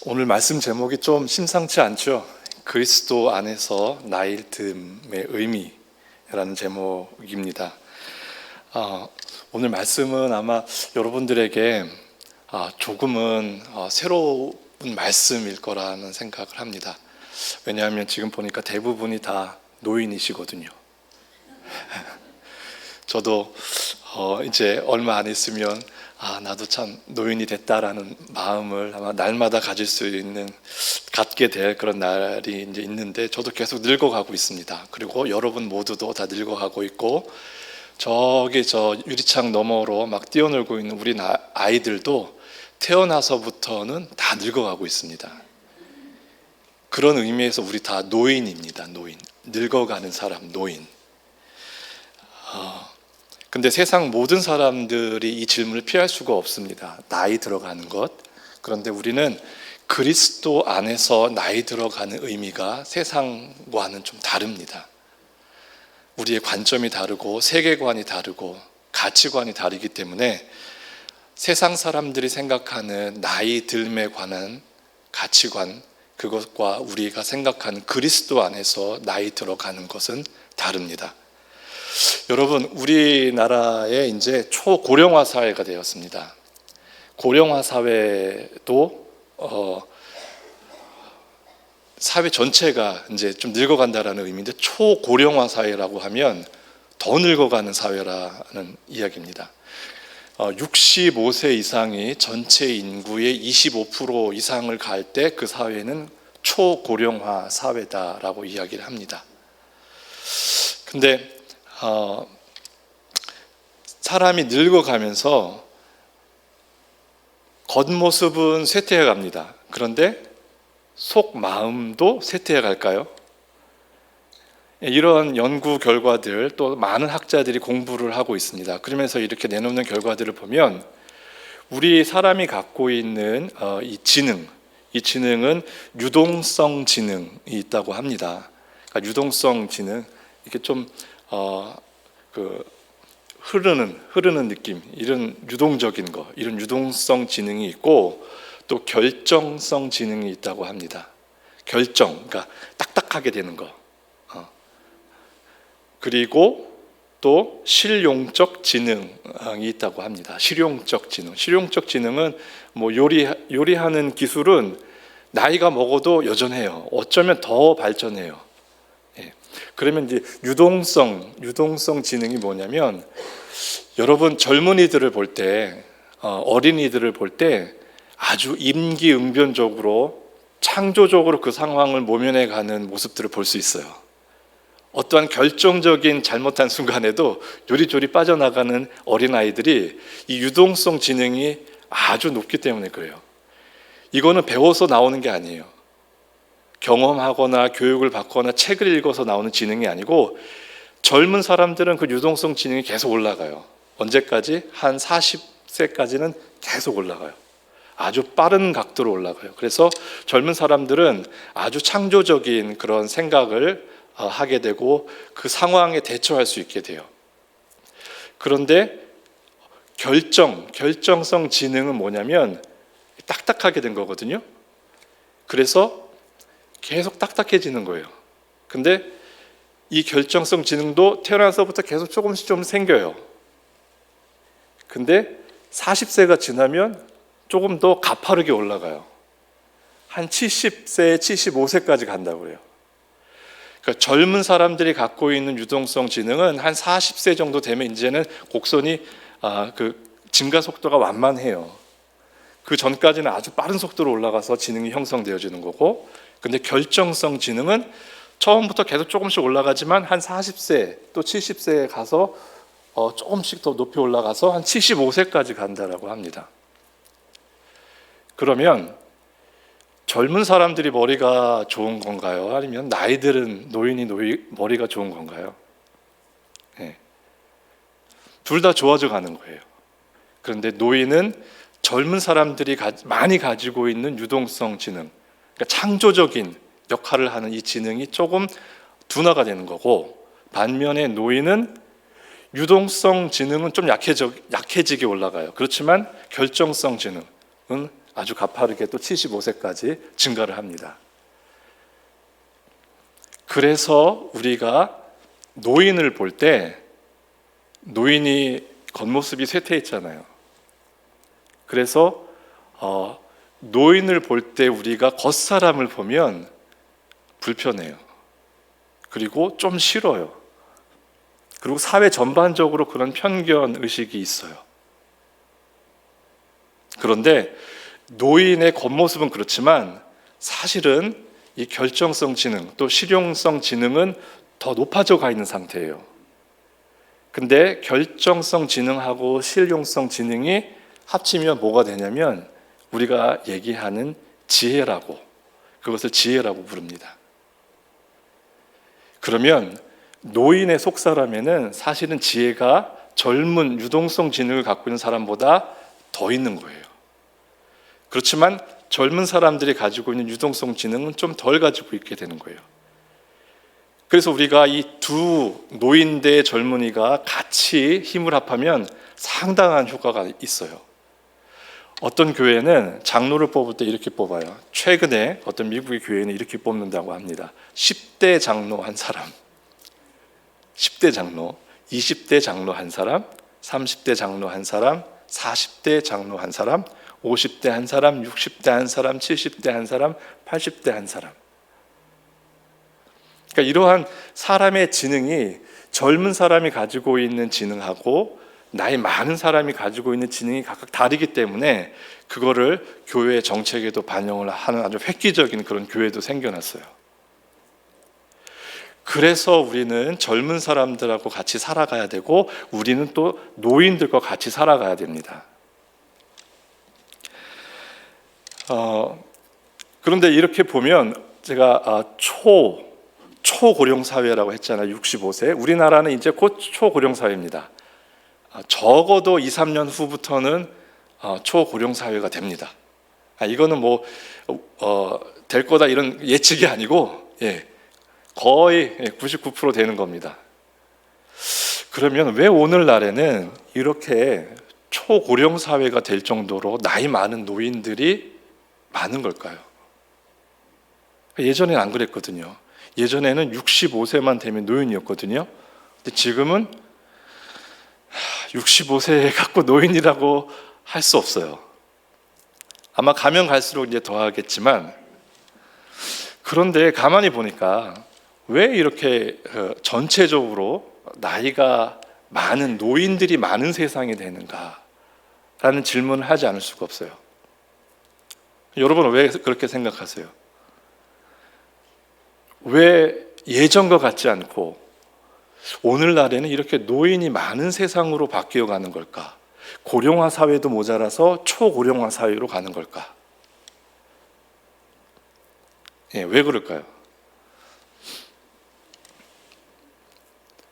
오늘 말씀 제목이 좀 심상치 않죠? 그리스도 안에서 나이 듦의 의미라는 제목입니다. 오늘 말씀은 아마 여러분들에게 조금은 새로운 말씀일 거라는 생각을 합니다. 왜냐하면 지금 보니까 대부분이 다 노인이시거든요. 저도 이제 얼마 안 있으면 나도 참 노인이 됐다라는 마음을 아마 날마다 갖게 될 그런 날이 이제 있는데, 저도 계속 늙어가고 있습니다. 그리고 여러분 모두도 다 늙어가고 있고, 저기 저 유리창 너머로 막 뛰어놀고 있는 우리 아이들도 태어나서부터는 다 늙어가고 있습니다. 그런 의미에서 우리 다 노인입니다. 노인, 늙어가는 사람, 노인. 근데 세상 모든 사람들이 이 질문을 피할 수가 없습니다. 나이 들어가는 것. 그런데 우리는 그리스도 안에서 나이 들어가는 의미가 세상과는 좀 다릅니다. 우리의 관점이 다르고 세계관이 다르고 가치관이 다르기 때문에 세상 사람들이 생각하는 나이 듦에 관한 가치관, 그것과 우리가 생각하는 그리스도 안에서 나이 들어가는 것은 다릅니다. 여러분, 우리나라에 이제 초고령화 사회가 되었습니다. 고령화 사회도 사회 전체가 이제 좀 늙어간다라는 의미인데, 초고령화 사회라고 하면 더 늙어가는 사회라는 이야기입니다. 65세 이상이 전체 인구의 25% 이상을 갈 때 그 사회는 초고령화 사회다라고 이야기를 합니다. 근데 사람이 늙어가면서 겉모습은 쇠퇴해 갑니다. 그런데 속 마음도 쇠퇴해 갈까요? 이런 연구 결과들, 또 많은 학자들이 공부를 하고 있습니다. 그러면서 이렇게 내놓는 결과들을 보면 우리 사람이 갖고 있는 이 지능은 유동성 지능이 있다고 합니다. 그러니까 유동성 지능, 이렇게 좀 흐르는 느낌, 이런 유동적인 거, 이런 유동성 지능이 있고, 또 결정성 지능이 있다고 합니다. 그러니까 딱딱하게 되는 거. 그리고 또 실용적 지능이 있다고 합니다. 실용적 지능은 뭐 요리하는 기술은 나이가 먹어도 여전해요. 어쩌면 더 발전해요. 그러면 이제 유동성 지능이 뭐냐면, 여러분 젊은이들을 볼 때, 어린이들을 볼 때 아주 임기응변적으로 창조적으로 그 상황을 모면해 가는 모습들을 볼 수 있어요. 어떠한 결정적인 잘못한 순간에도 요리조리 빠져나가는 어린아이들이 이 유동성 지능이 아주 높기 때문에 그래요. 이거는 배워서 나오는 게 아니에요. 경험하거나 교육을 받거나 책을 읽어서 나오는 지능이 아니고, 젊은 사람들은 그 유동성 지능이 계속 올라가요. 언제까지? 한 40세까지는 계속 올라가요. 아주 빠른 각도로 올라가요. 그래서 젊은 사람들은 아주 창조적인 그런 생각을 하게 되고 그 상황에 대처할 수 있게 돼요. 그런데 결정성 지능은 뭐냐면 딱딱하게 된 거거든요. 그래서 계속 딱딱해지는 거예요. 근데 이 결정성 지능도 태어나서부터 계속 조금씩 좀 생겨요. 근데 40세가 지나면 조금 더 가파르게 올라가요. 한 70세, 75세까지 간다고 해요. 그러니까 젊은 사람들이 갖고 있는 유동성 지능은 한 40세 정도 되면 이제는 곡선이 증가 속도가 완만해요. 그 전까지는 아주 빠른 속도로 올라가서 지능이 형성되어지는 거고, 근데 결정성 지능은 처음부터 계속 조금씩 올라가지만 한 40세 또 70세에 가서 조금씩 더 높이 올라가서 한 75세까지 간다라고 합니다. 그러면 젊은 사람들이 머리가 좋은 건가요? 아니면 나이들은 노인이 머리가 좋은 건가요? 네. 둘 다 좋아져 가는 거예요. 그런데 노인은 젊은 사람들이 많이 가지고 있는 유동성 지능, 그러니까 창조적인 역할을 하는 이 지능이 조금 둔화가 되는 거고, 반면에 노인은 유동성 지능은 좀 약해지게 올라가요. 그렇지만 결정성 지능은 아주 가파르게 또 75세까지 증가를 합니다. 그래서 우리가 노인을 볼 때 노인이 겉모습이 쇠퇴했잖아요. 그래서 노인을 볼 때 우리가 겉사람을 보면 불편해요. 그리고 좀 싫어요. 그리고 사회 전반적으로 그런 편견 의식이 있어요. 그런데 노인의 겉모습은 그렇지만 사실은 이 결정성 지능 또 실용성 지능은 더 높아져 가 있는 상태예요. 근데 결정성 지능하고 실용성 지능이 합치면 뭐가 되냐면 우리가 얘기하는 지혜라고, 그것을 지혜라고 부릅니다. 그러면 노인의 속사람에는 사실은 지혜가 젊은 유동성 지능을 갖고 있는 사람보다 더 있는 거예요. 그렇지만 젊은 사람들이 가지고 있는 유동성 지능은 좀 덜 가지고 있게 되는 거예요. 그래서 우리가 이 두 노인 대 젊은이가 같이 힘을 합하면 상당한 효과가 있어요. 어떤 교회는 장로를 뽑을 때 이렇게 뽑아요. 최근에 어떤 미국의 교회는 이렇게 뽑는다고 합니다. 10대 장로 한 사람, 10대 장로, 20대 장로 한 사람, 30대 장로 한 사람, 40대 장로 한 사람, 50대 한 사람, 60대 한 사람, 70대 한 사람, 80대 한 사람. 그러니까 이러한 사람의 지능이 젊은 사람이 가지고 있는 지능하고 나이 많은 사람이 가지고 있는 지능이 각각 다르기 때문에 그거를 교회 정책에도 반영을 하는 아주 획기적인 그런 교회도 생겨났어요. 그래서 우리는 젊은 사람들하고 같이 살아가야 되고 우리는 또 노인들과 같이 살아가야 됩니다. 그런데 이렇게 보면 제가 초고령 사회라고 했잖아요. 65세. 우리나라는 이제 곧 초고령 사회입니다. 적어도 2, 3년 후부터는 초고령 사회가 됩니다. 이거는 될 거다 이런 예측이 아니고 거의 99% 되는 겁니다. 그러면 왜 오늘날에는 이렇게 초고령 사회가 될 정도로 나이 많은 노인들이 많은 걸까요? 예전에는 안 그랬거든요. 예전에는 65세만 되면 노인이었거든요. 근데 지금은 65세 갖고 노인이라고 할 수 없어요. 아마 가면 갈수록 이제 더 하겠지만, 그런데 가만히 보니까 왜 이렇게 전체적으로 나이가 많은 노인들이 많은 세상이 되는가라는 질문을 하지 않을 수가 없어요. 여러분은 왜 그렇게 생각하세요? 왜 예전과 같지 않고 오늘날에는 이렇게 노인이 많은 세상으로 바뀌어 가는 걸까? 고령화 사회도 모자라서 초고령화 사회로 가는 걸까? 왜 그럴까요?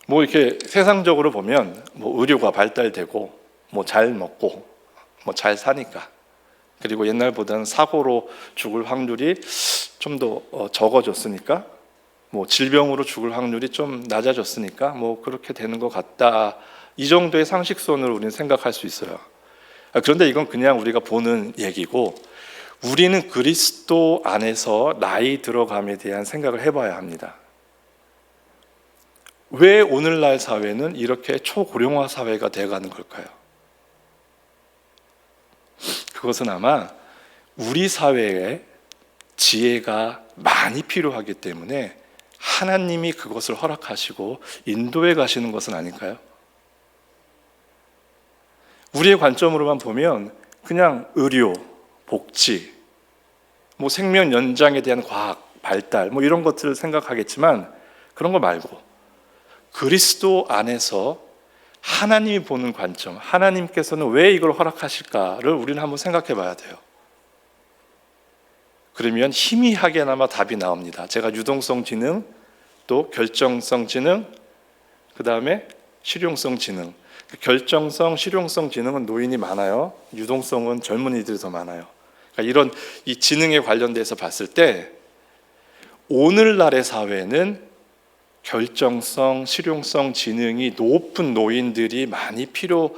이렇게 세상적으로 보면 의료가 발달되고 잘 먹고 잘 사니까, 그리고 옛날보다는 사고로 죽을 확률이 좀 더 적어졌으니까, 질병으로 죽을 확률이 좀 낮아졌으니까 그렇게 되는 것 같다. 이 정도의 상식선으로 우리는 생각할 수 있어요. 그런데 이건 그냥 우리가 보는 얘기고, 우리는 그리스도 안에서 나이 들어감에 대한 생각을 해봐야 합니다. 왜 오늘날 사회는 이렇게 초고령화 사회가 돼가는 걸까요? 그것은 아마 우리 사회에 지혜가 많이 필요하기 때문에 하나님이 그것을 허락하시고 인도해 가시는 것은 아닐까요? 우리의 관점으로만 보면 그냥 의료, 복지, 생명 연장에 대한 과학, 발달 이런 것들을 생각하겠지만, 그런 거 말고 그리스도 안에서 하나님이 보는 관점, 하나님께서는 왜 이걸 허락하실까를 우리는 한번 생각해 봐야 돼요. 그러면 희미하게나마 답이 나옵니다. 제가 유동성 지능, 또 결정성 지능, 그 다음에 실용성 지능. 결정성, 실용성 지능은 노인이 많아요. 유동성은 젊은이들이 더 많아요. 그러니까 이런 이 지능에 관련돼서 봤을 때 오늘날의 사회는 결정성, 실용성 지능이 높은 노인들이 많이 필요한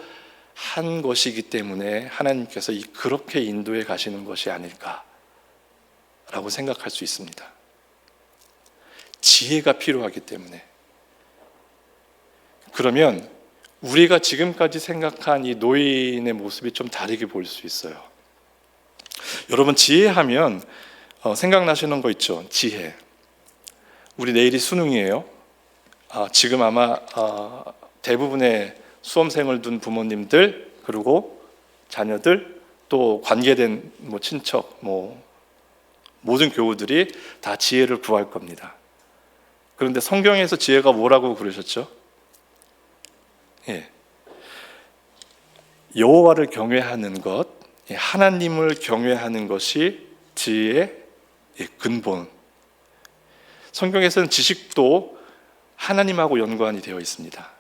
한 것이기 때문에 하나님께서 그렇게 인도해 가시는 것이 아닐까라고 생각할 수 있습니다. 지혜가 필요하기 때문에. 그러면 우리가 지금까지 생각한 이 노인의 모습이 좀 다르게 보일 수 있어요. 여러분, 지혜하면 생각나시는 거 있죠? 지혜. 우리 내일이 수능이에요. 지금 아마 대부분의 수험생을 둔 부모님들, 그리고 자녀들, 또 관계된 친척, 모든 교우들이 다 지혜를 구할 겁니다. 그런데 성경에서 지혜가 뭐라고 그러셨죠? 여호와를 경외하는 것, 하나님을 경외하는 것이 지혜의 근본. 성경에서는 지식도 하나님하고 연관이 되어 있습니다.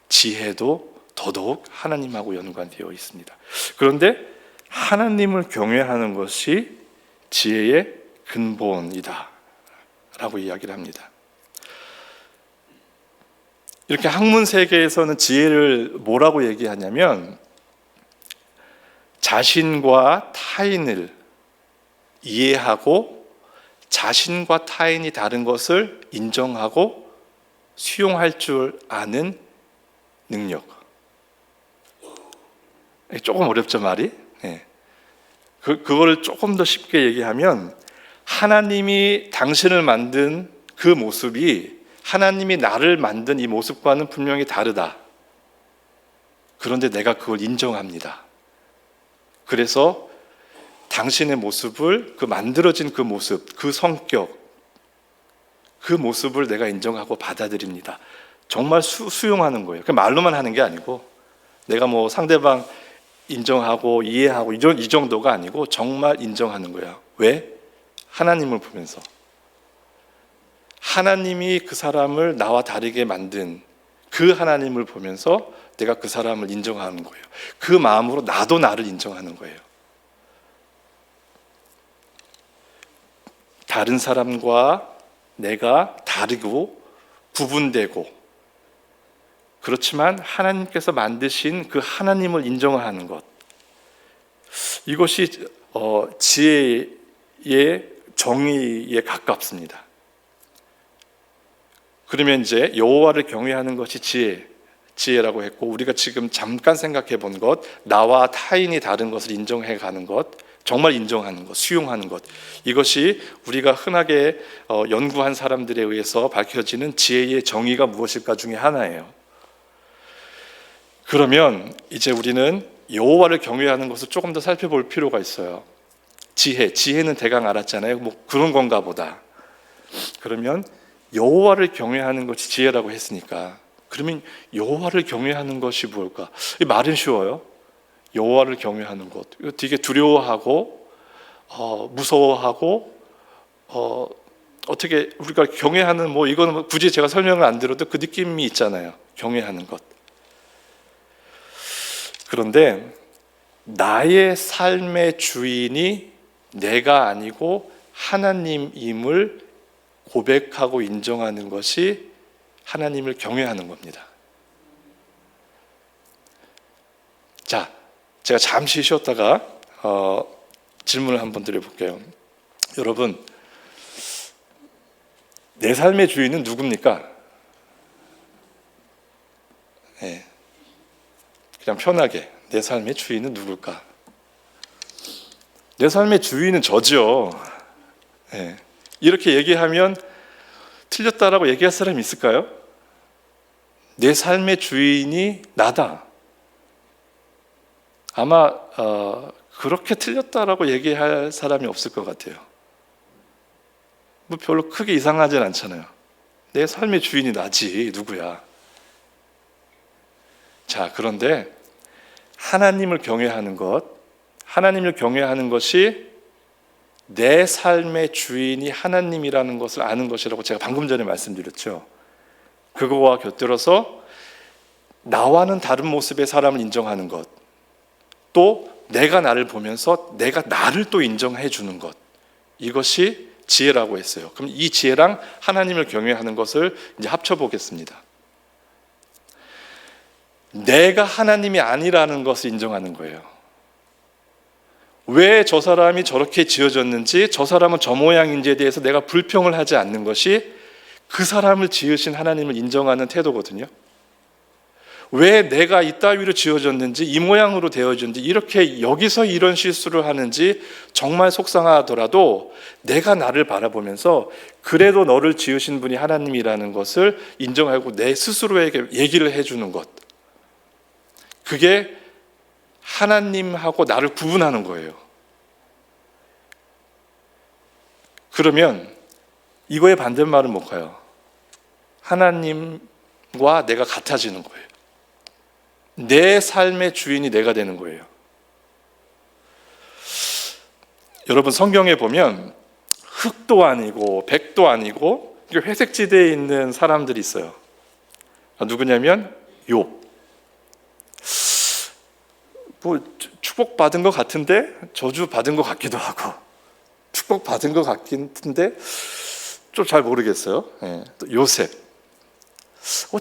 지혜도 더더욱 하나님하고 연관되어 있습니다. 그런데 하나님을 경외하는 것이 지혜의 근본이다 라고 이야기를 합니다. 이렇게 학문 세계에서는 지혜를 뭐라고 얘기하냐면 자신과 타인을 이해하고 자신과 타인이 다른 것을 인정하고 수용할 줄 아는 능력. 조금 어렵죠, 말이? 그거를 조금 더 쉽게 얘기하면 하나님이 당신을 만든 그 모습이 하나님이 나를 만든 이 모습과는 분명히 다르다. 그런데 내가 그걸 인정합니다. 그래서 당신의 모습을, 그 만들어진 그 모습, 그 성격, 그 모습을 내가 인정하고 받아들입니다. 정말 수용하는 거예요. 그 말로만 하는 게 아니고 내가 상대방 인정하고 이해하고 이 정도가 아니고 정말 인정하는 거야. 왜? 하나님을 보면서. 하나님이 그 사람을 나와 다르게 만든 그 하나님을 보면서 내가 그 사람을 인정하는 거예요. 그 마음으로 나도 나를 인정하는 거예요. 다른 사람과 내가 다르고 구분되고, 그렇지만 하나님께서 만드신 그 하나님을 인정하는 것, 이것이 지혜의 정의에 가깝습니다. 그러면 이제 여호와를 경외하는 것이 지혜라고 했고, 우리가 지금 잠깐 생각해 본 것, 나와 타인이 다른 것을 인정해 가는 것, 정말 인정하는 것, 수용하는 것, 이것이 우리가 흔하게 연구한 사람들에 의해서 밝혀지는 지혜의 정의가 무엇일까 중에 하나예요. 그러면 이제 우리는 여호와를 경외하는 것을 조금 더 살펴볼 필요가 있어요. 지혜는 대강 알았잖아요. 그런 건가 보다. 그러면 여호와를 경외하는 것이 지혜라고 했으니까, 그러면 여호와를 경외하는 것이 뭘까? 이 말은 쉬워요. 여호와를 경외하는 것, 이거 되게 두려워하고 무서워하고 어떻게 우리가 경외하는 이거는 굳이 제가 설명을 안 드려도 그 느낌이 있잖아요. 경외하는 것. 그런데 나의 삶의 주인이 내가 아니고 하나님임을 고백하고 인정하는 것이 하나님을 경외하는 겁니다. 자, 제가 잠시 쉬었다가 질문을 한번 드려볼게요. 여러분, 내 삶의 주인은 누굽니까? 그냥 편하게 내 삶의 주인은 누굴까? 내 삶의 주인은 저죠. 이렇게 얘기하면 틀렸다라고 얘기할 사람이 있을까요? 내 삶의 주인이 나다. 아마 그렇게 틀렸다라고 얘기할 사람이 없을 것 같아요. 별로 크게 이상하진 않잖아요. 내 삶의 주인이 나지, 누구야? 자, 그런데 하나님을 경외하는 것이 내 삶의 주인이 하나님이라는 것을 아는 것이라고 제가 방금 전에 말씀드렸죠. 그거와 곁들여서 나와는 다른 모습의 사람을 인정하는 것, 또 내가 나를 보면서 내가 나를 또 인정해 주는 것, 이것이 지혜라고 했어요. 그럼 이 지혜랑 하나님을 경외하는 것을 이제 합쳐보겠습니다. 내가 하나님이 아니라는 것을 인정하는 거예요. 왜 저 사람이 저렇게 지어졌는지, 저 사람은 저 모양인지에 대해서 내가 불평을 하지 않는 것이 그 사람을 지으신 하나님을 인정하는 태도거든요. 왜 내가 이 따위로 지어졌는지, 이 모양으로 되어졌는지, 이렇게 여기서 이런 실수를 하는지 정말 속상하더라도 내가 나를 바라보면서 그래도 너를 지으신 분이 하나님이라는 것을 인정하고 내 스스로에게 얘기를 해주는 것, 그게 하나님하고 나를 구분하는 거예요. 그러면 이거의 반대말은 뭘까요? 하나님과 내가 같아지는 거예요. 내 삶의 주인이 내가 되는 거예요. 여러분, 성경에 보면 흑도 아니고 백도 아니고 회색지대에 있는 사람들이 있어요. 누구냐면 욥. 축복받은 것 같은데 저주받은 것 같기도 하고, 축복받은 것 같긴데 좀 잘 모르겠어요. 또 요셉.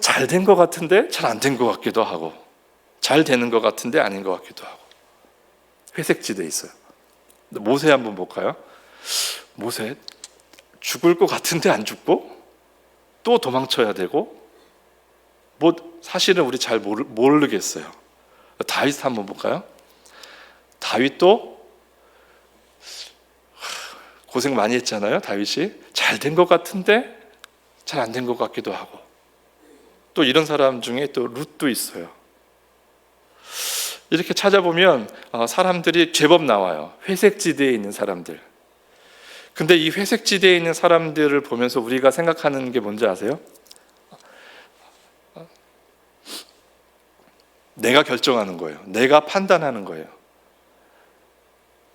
잘 된 것 같은데 잘 안 된 것 같기도 하고, 잘 되는 것 같은데 아닌 것 같기도 하고, 회색지대에 있어요. 모세 한번 볼까요? 모세 죽을 것 같은데 안 죽고 또 도망쳐야 되고, 사실은 우리 잘 모르겠어요. 다윗 한번 볼까요? 다윗도 고생 많이 했잖아요. 다윗이 잘 된 것 같은데 잘 안 된 것 같기도 하고, 또 이런 사람 중에 또 룻도 있어요. 이렇게 찾아보면 사람들이 제법 나와요. 회색지대에 있는 사람들. 근데 이 회색지대에 있는 사람들을 보면서 우리가 생각하는 게 뭔지 아세요? 내가 결정하는 거예요. 내가 판단하는 거예요.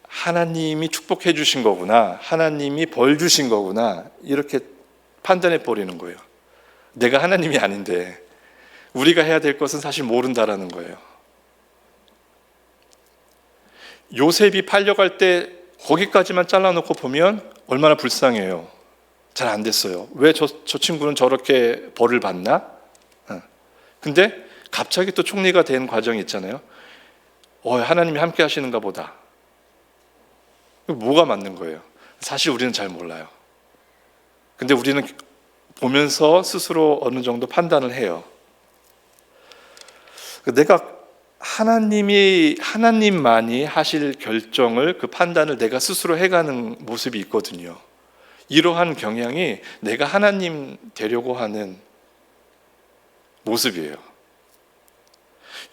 하나님이 축복해 주신 거구나, 하나님이 벌 주신 거구나, 이렇게 판단해 버리는 거예요. 내가 하나님이 아닌데 우리가 해야 될 것은 사실 모른다라는 거예요. 요셉이 팔려갈 때 거기까지만 잘라놓고 보면 얼마나 불쌍해요. 잘 안 됐어요. 왜 저 친구는 저렇게 벌을 받나? 근데 갑자기 또 총리가 된 과정이 있잖아요. 하나님이 함께 하시는가 보다. 뭐가 맞는 거예요? 사실 우리는 잘 몰라요. 근데 우리는 보면서 스스로 어느 정도 판단을 해요. 내가 하나님만이 하실 결정을, 그 판단을 내가 스스로 해가는 모습이 있거든요. 이러한 경향이 내가 하나님 되려고 하는 모습이에요.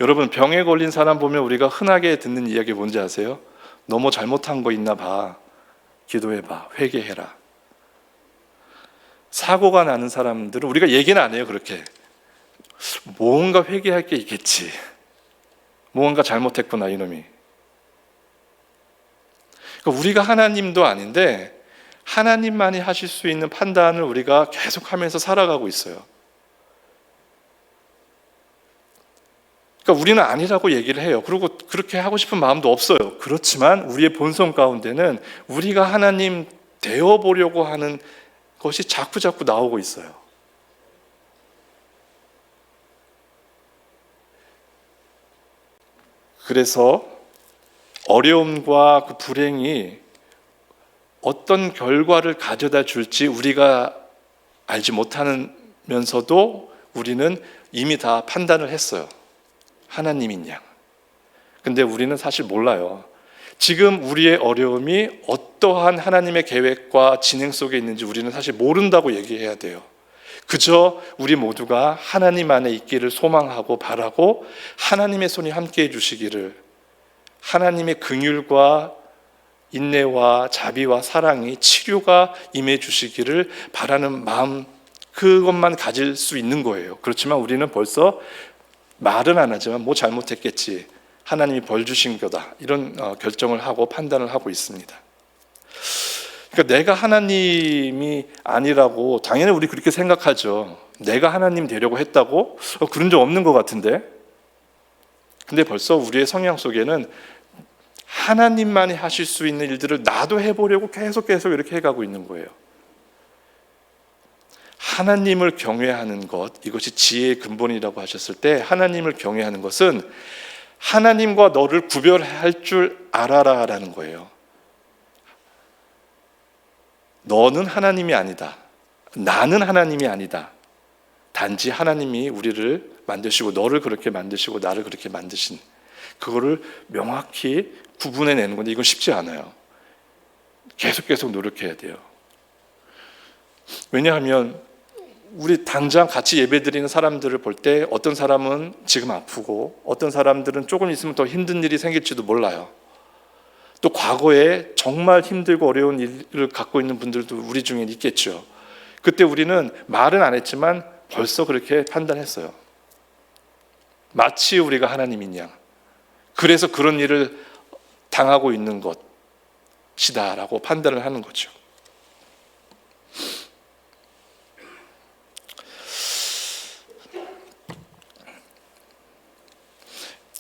여러분, 병에 걸린 사람 보면 우리가 흔하게 듣는 이야기 뭔지 아세요? 너 뭐 잘못한 거 있나 봐. 기도해봐. 회개해라. 사고가 나는 사람들은 우리가 얘기는 안 해요. 그렇게 뭔가 회개할 게 있겠지, 뭔가 잘못했구나 이놈이. 그러니까 우리가 하나님도 아닌데 하나님만이 하실 수 있는 판단을 우리가 계속하면서 살아가고 있어요. 그러니까 우리는 아니라고 얘기를 해요. 그리고 그렇게 하고 싶은 마음도 없어요. 그렇지만 우리의 본성 가운데는 우리가 하나님 되어보려고 하는 것이 자꾸 나오고 있어요. 그래서 어려움과 그 불행이 어떤 결과를 가져다 줄지 우리가 알지 못하면서도 우리는 이미 다 판단을 했어요. 하나님인 양. 근데 우리는 사실 몰라요. 지금 우리의 어려움이 어떠한 하나님의 계획과 진행 속에 있는지 우리는 사실 모른다고 얘기해야 돼요. 그저 우리 모두가 하나님 안에 있기를 소망하고 바라고, 하나님의 손이 함께해 주시기를, 하나님의 긍휼과 인내와 자비와 사랑이, 치료가 임해 주시기를 바라는 마음, 그것만 가질 수 있는 거예요. 그렇지만 우리는 벌써 말은 안 하지만 뭐 잘못했겠지, 하나님이 벌 주신 거다, 이런 결정을 하고 판단을 하고 있습니다. 그러니까 내가 하나님이 아니라고 당연히 우리 그렇게 생각하죠. 내가 하나님 되려고 했다고? 그런 적 없는 것 같은데. 근데 벌써 우리의 성향 속에는 하나님만이 하실 수 있는 일들을 나도 해보려고 계속 이렇게 해가고 있는 거예요. 하나님을 경외하는 것, 이것이 지혜의 근본이라고 하셨을 때 하나님을 경외하는 것은 하나님과 너를 구별할 줄 알아라라는 거예요. 너는 하나님이 아니다. 나는 하나님이 아니다. 단지 하나님이 우리를 만드시고 너를 그렇게 만드시고 나를 그렇게 만드신 그거를 명확히 구분해내는 건데 이건 쉽지 않아요. 계속 노력해야 돼요. 왜냐하면 우리 당장 같이 예배드리는 사람들을 볼 때 어떤 사람은 지금 아프고 어떤 사람들은 조금 있으면 더 힘든 일이 생길지도 몰라요. 또 과거에 정말 힘들고 어려운 일을 갖고 있는 분들도 우리 중에 있겠죠. 그때 우리는 말은 안 했지만 벌써 그렇게 판단했어요. 마치 우리가 하나님인 양. 그래서 그런 일을 당하고 있는 것이다라고 판단을 하는 거죠.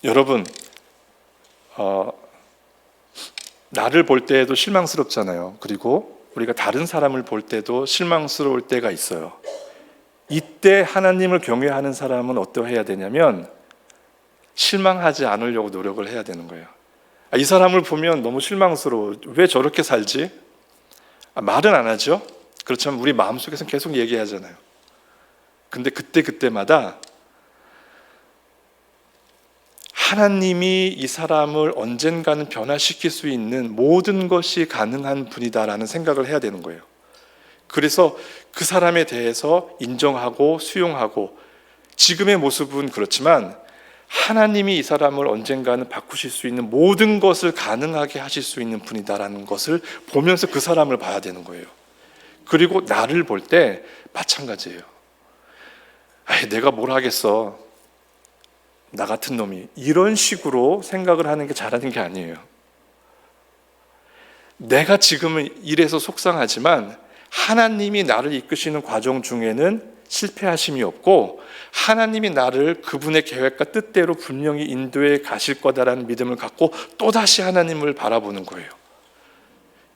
여러분, 나를 볼 때에도 실망스럽잖아요. 그리고 우리가 다른 사람을 볼 때도 실망스러울 때가 있어요. 이때 하나님을 경외하는 사람은 어떠해야 되냐면 실망하지 않으려고 노력을 해야 되는 거예요. 이 사람을 보면 너무 실망스러워. 왜 저렇게 살지? 말은 안 하죠. 그렇지만 우리 마음속에서는 계속 얘기하잖아요. 근데 그때마다 하나님이 이 사람을 언젠가는 변화시킬 수 있는 모든 것이 가능한 분이다라는 생각을 해야 되는 거예요. 그래서 그 사람에 대해서 인정하고 수용하고 지금의 모습은 그렇지만 하나님이 이 사람을 언젠가는 바꾸실 수 있는 모든 것을 가능하게 하실 수 있는 분이다라는 것을 보면서 그 사람을 봐야 되는 거예요. 그리고 나를 볼 때 마찬가지예요. 내가 뭘 하겠어. 나 같은 놈이. 이런 식으로 생각을 하는 게 잘하는 게 아니에요. 내가 지금은 이래서 속상하지만 하나님이 나를 이끄시는 과정 중에는 실패하심이 없고 하나님이 나를 그분의 계획과 뜻대로 분명히 인도해 가실 거다라는 믿음을 갖고 또다시 하나님을 바라보는 거예요.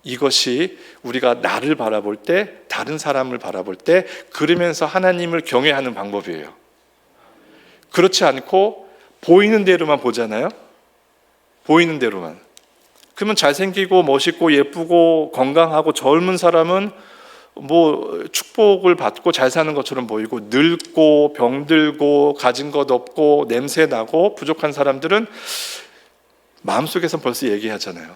이것이 우리가 나를 바라볼 때, 다른 사람을 바라볼 때 그러면서 하나님을 경외하는 방법이에요. 그렇지 않고 보이는 대로만 보잖아요. 보이는 대로만. 그러면 잘생기고 멋있고 예쁘고 건강하고 젊은 사람은 축복을 받고 잘 사는 것처럼 보이고 늙고 병들고 가진 것 없고 냄새 나고 부족한 사람들은 마음속에서 벌써 얘기하잖아요.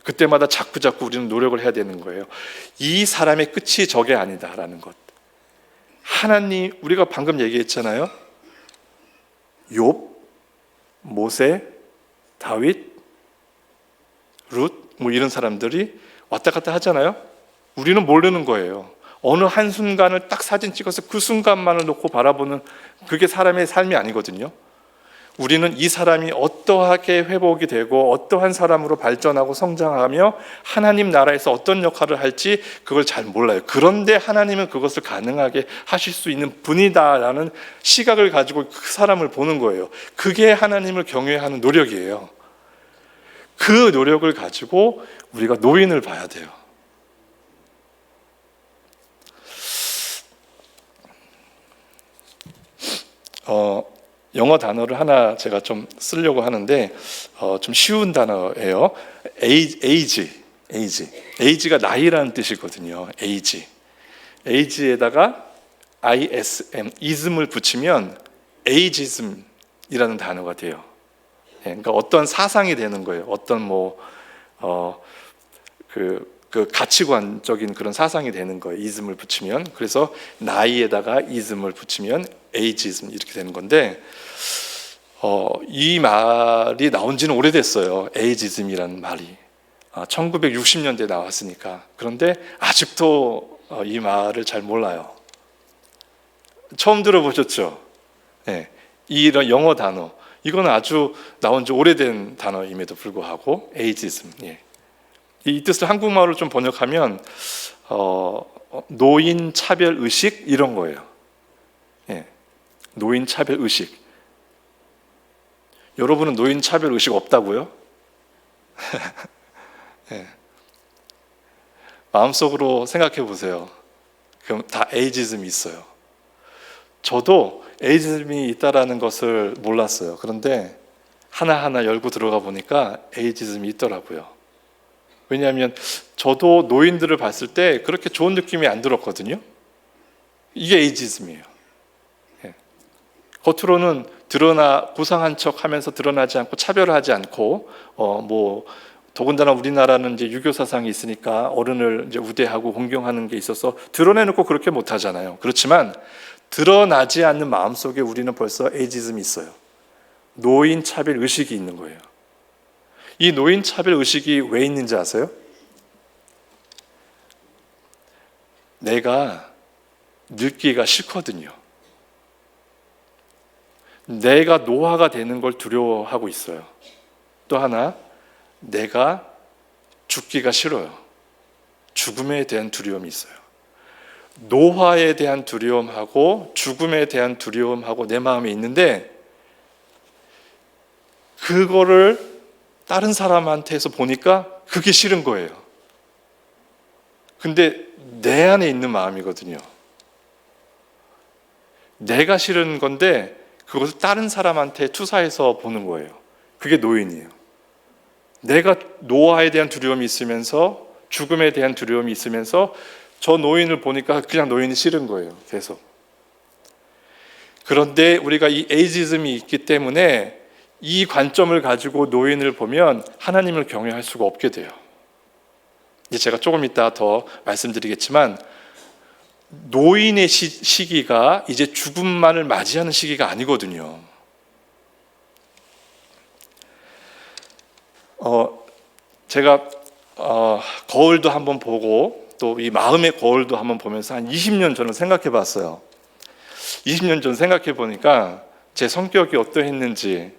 그때마다 자꾸 우리는 노력을 해야 되는 거예요. 이 사람의 끝이 저게 아니다라는 것. 하나님, 우리가 방금 얘기했잖아요. 욥, 모세, 다윗, 룻 이런 사람들이 왔다 갔다 하잖아요. 우리는 모르는 거예요. 어느 한순간을 딱 사진 찍어서 그 순간만을 놓고 바라보는 그게 사람의 삶이 아니거든요. 우리는 이 사람이 어떠하게 회복이 되고 어떠한 사람으로 발전하고 성장하며 하나님 나라에서 어떤 역할을 할지 그걸 잘 몰라요. 그런데 하나님은 그것을 가능하게 하실 수 있는 분이다라는 시각을 가지고 그 사람을 보는 거예요. 그게 하나님을 경외하는 노력이에요. 그 노력을 가지고 우리가 노인을 봐야 돼요. 영어 단어를 하나 제가 좀 쓰려고 하는데 좀 쉬운 단어예요. age가 나이라는 뜻이거든요. age에다가 ism을 붙이면 ageism이라는 단어가 돼요. 그러니까 어떤 사상이 되는 거예요. 어떤 그 가치관적인 그런 사상이 되는 거예요. 이즘을 붙이면. 그래서 나이에다가 이즘을 붙이면 에이지즘 이렇게 되는 건데 이 말이 나온 지는 오래됐어요. 에이지즘이라는 말이 1960년대에 나왔으니까. 그런데 아직도 이 말을 잘 몰라요. 처음 들어보셨죠? 네. 이런 영어 단어 이거는 아주 나온 지 오래된 단어임에도 불구하고 에이지즘. 이 뜻을 한국말로 좀 번역하면 노인 차별 의식 이런 거예요. 노인 차별 의식. 여러분은 노인 차별 의식 없다고요? 마음속으로 생각해 보세요. 그럼 다 에이지즘이 있어요. 저도 에이지즘이 있다라는 것을 몰랐어요. 그런데 하나하나 열고 들어가 보니까 에이지즘이 있더라고요. 왜냐하면 저도 노인들을 봤을 때 그렇게 좋은 느낌이 안 들었거든요. 이게 에이지즘이에요. 예. 겉으로는 고상한 척 하면서 드러나지 않고 차별하지 않고, 더군다나 우리나라는 이제 유교 사상이 있으니까 어른을 이제 우대하고 존경하는 게 있어서 드러내놓고 그렇게 못 하잖아요. 그렇지만 드러나지 않는 마음속에 우리는 벌써 에이지즘이 있어요. 노인 차별 의식이 있는 거예요. 이 노인 차별 의식이 왜 있는지 아세요? 내가 늙기가 싫거든요. 내가 노화가 되는 걸 두려워하고 있어요. 또 하나, 내가 죽기가 싫어요. 죽음에 대한 두려움이 있어요. 노화에 대한 두려움하고 죽음에 대한 두려움하고 내 마음에 있는데, 그거를 다른 사람한테서 보니까 그게 싫은 거예요. 근데 내 안에 있는 마음이거든요. 내가 싫은 건데 그것을 다른 사람한테 투사해서 보는 거예요. 그게 노인이에요. 내가 노화에 대한 두려움이 있으면서 죽음에 대한 두려움이 있으면서 저 노인을 보니까 그냥 노인이 싫은 거예요. 계속. 그런데 우리가 이 에이지즘이 있기 때문에 이 관점을 가지고 노인을 보면 하나님을 경외할 수가 없게 돼요. 이제 제가 조금 이따 더 말씀드리겠지만, 노인의 시기가 이제 죽음만을 맞이하는 시기가 아니거든요. 제가 거울도 한번 보고 또 이 마음의 거울도 한번 보면서 한 20년 전을 생각해 봤어요. 20년 전 생각해 보니까 제 성격이 어떠했는지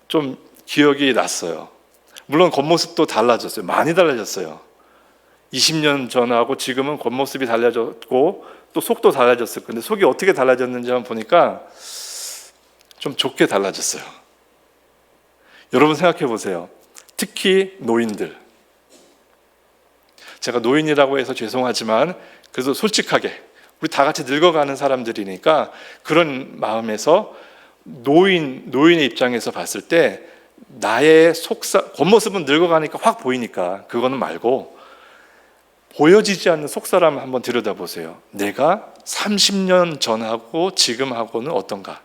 좀 기억이 났어요. 물론 겉모습도 달라졌어요. 많이 달라졌어요. 20년 전하고 지금은 겉모습이 달라졌고 또 속도 달라졌어요. 근데 속이 어떻게 달라졌는지 한번 보니까 좀 좋게 달라졌어요. 여러분 생각해 보세요. 특히 노인들. 제가 노인이라고 해서 죄송하지만 그래도 솔직하게 우리 다 같이 늙어가는 사람들이니까 그런 마음에서 노인의 입장에서 봤을 때 나의 겉모습은 늙어가니까 확 보이니까 그거는 말고 보여지지 않는 속사람을 한번 들여다보세요. 내가 30년 전하고 지금하고는 어떤가?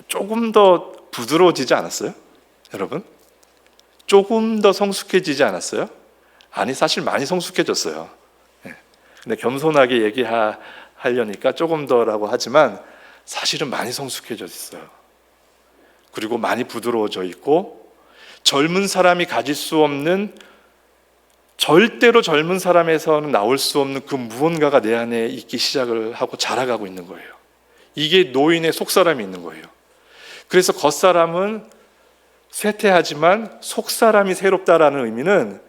조금 더 부드러워지지 않았어요? 여러분? 조금 더 성숙해지지 않았어요? 아니, 사실 많이 성숙해졌어요. 근데 겸손하게 얘기하려니까 조금 더라고 하지만 사실은 많이 성숙해져 있어요. 그리고 많이 부드러워져 있고, 젊은 사람이 가질 수 없는, 절대로 젊은 사람에서는 나올 수 없는 그 무언가가 내 안에 있기 시작을 하고 자라가고 있는 거예요. 이게 노인의 속사람이 있는 거예요. 그래서 겉사람은 쇠퇴하지만 속사람이 새롭다라는 의미는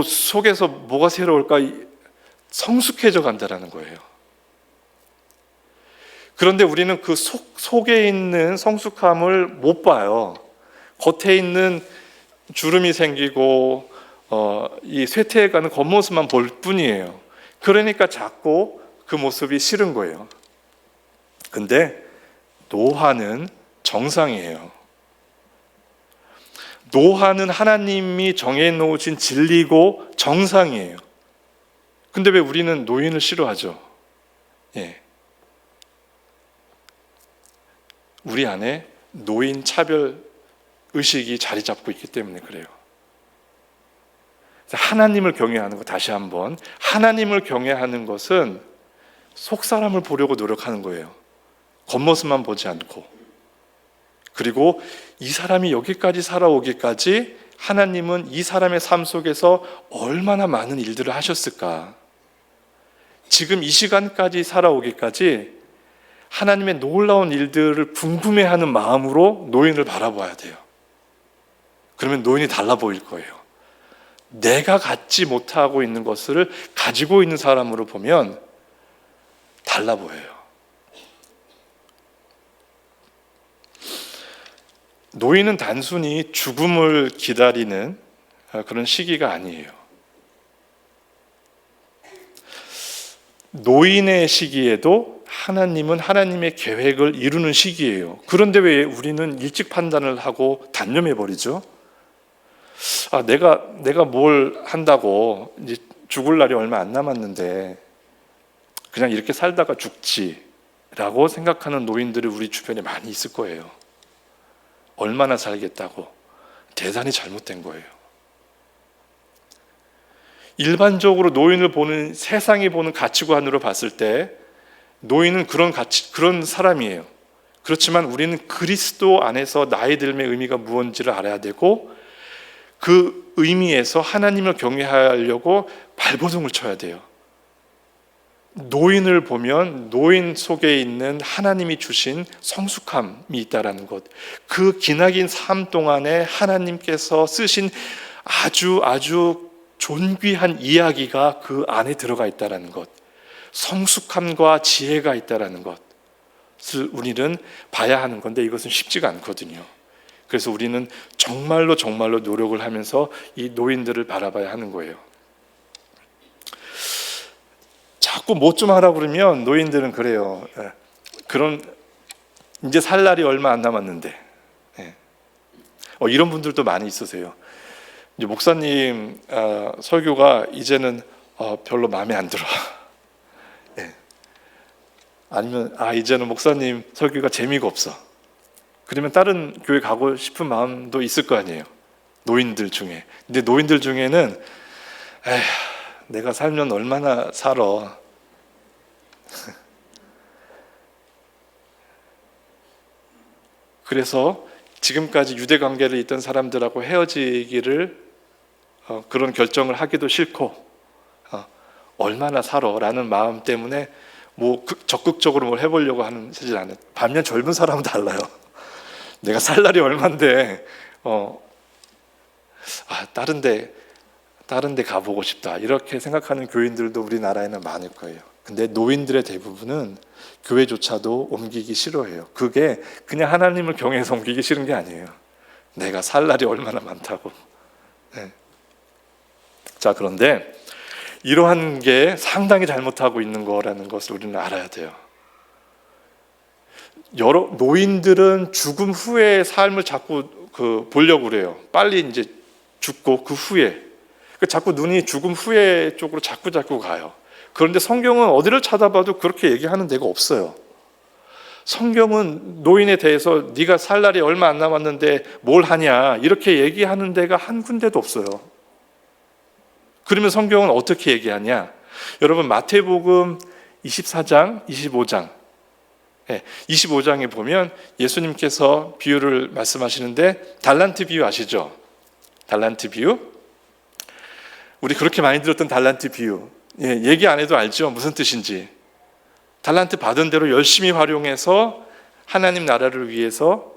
속에서 뭐가 새로울까? 성숙해져 간다라는 거예요. 그런데 우리는 그 속에 있는 성숙함을 못 봐요. 겉에 있는 주름이 생기고 이 쇠퇴해가는 겉모습만 볼 뿐이에요. 그러니까 자꾸 그 모습이 싫은 거예요. 근데 노화는 정상이에요. 노화는 하나님이 정해놓으신 진리고 정상이에요. 근데 왜 우리는 노인을 싫어하죠? 우리 안에 노인 차별 의식이 자리 잡고 있기 때문에 그래요. 하나님을 경외하는 것, 다시 한번, 하나님을 경외하는 것은 속사람을 보려고 노력하는 거예요. 겉모습만 보지 않고. 그리고 이 사람이 여기까지 살아오기까지 하나님은 이 사람의 삶 속에서 얼마나 많은 일들을 하셨을까? 지금 이 시간까지 살아오기까지 하나님의 놀라운 일들을 궁금해하는 마음으로 노인을 바라봐야 돼요. 그러면 노인이 달라 보일 거예요. 내가 갖지 못하고 있는 것을 가지고 있는 사람으로 보면 달라 보여요. 노인은 단순히 죽음을 기다리는 그런 시기가 아니에요. 노인의 시기에도 하나님은 하나님의 계획을 이루는 시기예요. 그런데 왜 우리는 일찍 판단을 하고 단념해 버리죠? 내가 뭘 한다고 이제 죽을 날이 얼마 안 남았는데 그냥 이렇게 살다가 죽지라고 생각하는 노인들이 우리 주변에 많이 있을 거예요. 얼마나 살겠다고. 대단히 잘못된 거예요. 일반적으로 노인을 보는, 세상이 보는 가치관으로 봤을 때 노인은 그런 사람이에요. 그렇지만 우리는 그리스도 안에서 나이 들음의 의미가 무엇인지를 알아야 되고, 그 의미에서 하나님을 경외하려고 발버둥을 쳐야 돼요. 노인을 보면 노인 속에 있는 하나님이 주신 성숙함이 있다라는 것, 그 기나긴 삶 동안에 하나님께서 쓰신 아주 존귀한 이야기가 그 안에 들어가 있다라는 것, 성숙함과 지혜가 있다라는 것을 우리는 봐야 하는 건데, 이것은 쉽지가 않거든요. 그래서 우리는 정말로 노력을 하면서 이 노인들을 바라봐야 하는 거예요. 자꾸 뭐 좀 하라고 그러면 노인들은 그래요. 그런 이제 살 날이 얼마 안 남았는데, 이런 분들도 많이 있으세요. 이제 목사님 설교가 이제는 별로 마음에 안 들어. 아니면 이제는 목사님 설교가 재미가 없어. 그러면 다른 교회 가고 싶은 마음도 있을 거 아니에요, 노인들 중에. 근데 노인들 중에는 내가 살면 얼마나 살아. 그래서 지금까지 유대 관계를 있던 사람들하고 헤어지기를 그런 결정을 하기도 싫고, 얼마나 살아 라는 마음 때문에 적극적으로 뭘 해보려고 하지 않아요. 반면 젊은 사람은 달라요. 내가 살 날이 얼만데 다른 데 가보고 싶다, 이렇게 생각하는 교인들도 우리나라에는 많을 거예요. 근데 노인들의 대부분은 교회조차도 옮기기 싫어해요. 그게 그냥 하나님을 경외해서 옮기기 싫은 게 아니에요. 내가 살 날이 얼마나 많다고. 자, 그런데 이러한 게 상당히 잘못하고 있는 거라는 것을 우리는 알아야 돼요. 여러 노인들은 죽음 후의 삶을 자꾸 보려고 그래요. 빨리 이제 죽고 그 후에, 자꾸 눈이 죽음 후의 쪽으로 자꾸 가요. 그런데 성경은 어디를 찾아봐도 그렇게 얘기하는 데가 없어요. 성경은 노인에 대해서 네가 살 날이 얼마 안 남았는데 뭘 하냐, 이렇게 얘기하는 데가 한 군데도 없어요. 그러면 성경은 어떻게 얘기하냐? 여러분, 마태복음 24장, 25장 25장에 보면 예수님께서 비유를 말씀하시는데, 달란트 비유 아시죠? 달란트 비유? 우리 그렇게 많이 들었던 달란트 비유, 얘기 안 해도 알죠? 무슨 뜻인지. 달란트 받은 대로 열심히 활용해서 하나님 나라를 위해서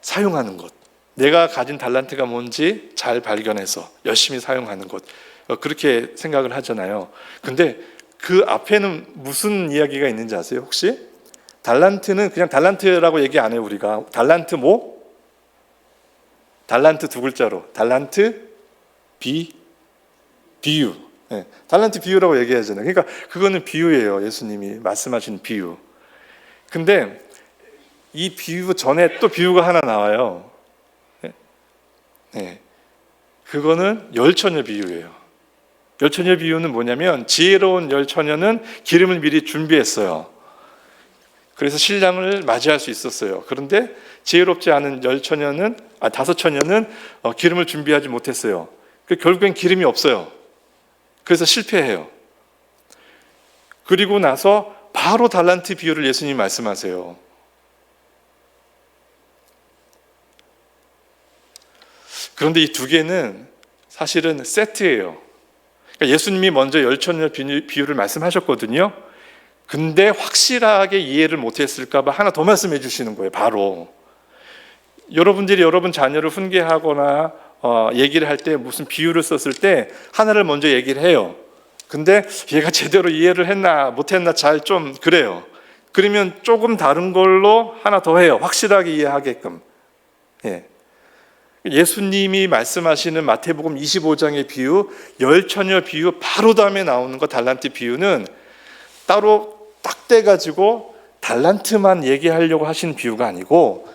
사용하는 것, 내가 가진 달란트가 뭔지 잘 발견해서 열심히 사용하는 것, 그렇게 생각을 하잖아요. 근데 그 앞에는 무슨 이야기가 있는지 아세요? 혹시? 달란트는 그냥 달란트라고 얘기 안 해요. 우리가 달란트 달란트 두 글자로 달란트 비유. 달란트 비유라고 얘기하잖아요. 그러니까 그거는 비유예요. 예수님이 말씀하신 비유. 근데 이 비유 전에 또 비유가 하나 나와요. 그거는 열처녀 비유예요. 열처녀 비유는 뭐냐면, 지혜로운 열처녀는 기름을 미리 준비했어요. 그래서 신랑을 맞이할 수 있었어요. 그런데 지혜롭지 않은 다섯 처녀는 기름을 준비하지 못했어요. 결국엔 기름이 없어요. 그래서 실패해요. 그리고 나서 바로 달란트 비유를 예수님이 말씀하세요. 그런데 이 두 개는 사실은 세트예요. 그러니까 예수님이 먼저 열처녀 비유를 말씀하셨거든요. 근데 확실하게 이해를 못했을까 봐 하나 더 말씀해 주시는 거예요. 바로 여러분들이 여러분 자녀를 훈계하거나 얘기를 할 때 무슨 비유를 썼을 때 하나를 먼저 얘기를 해요. 근데 얘가 제대로 이해를 했나 못했나 잘 좀 그래요. 그러면 조금 다른 걸로 하나 더 해요. 확실하게 이해하게끔. 예수님이 말씀하시는 마태복음 25장의 비유, 열 처녀 비유 바로 다음에 나오는 거 달란트 비유는 따로 딱 떼가지고 달란트만 얘기하려고 하신 비유가 아니고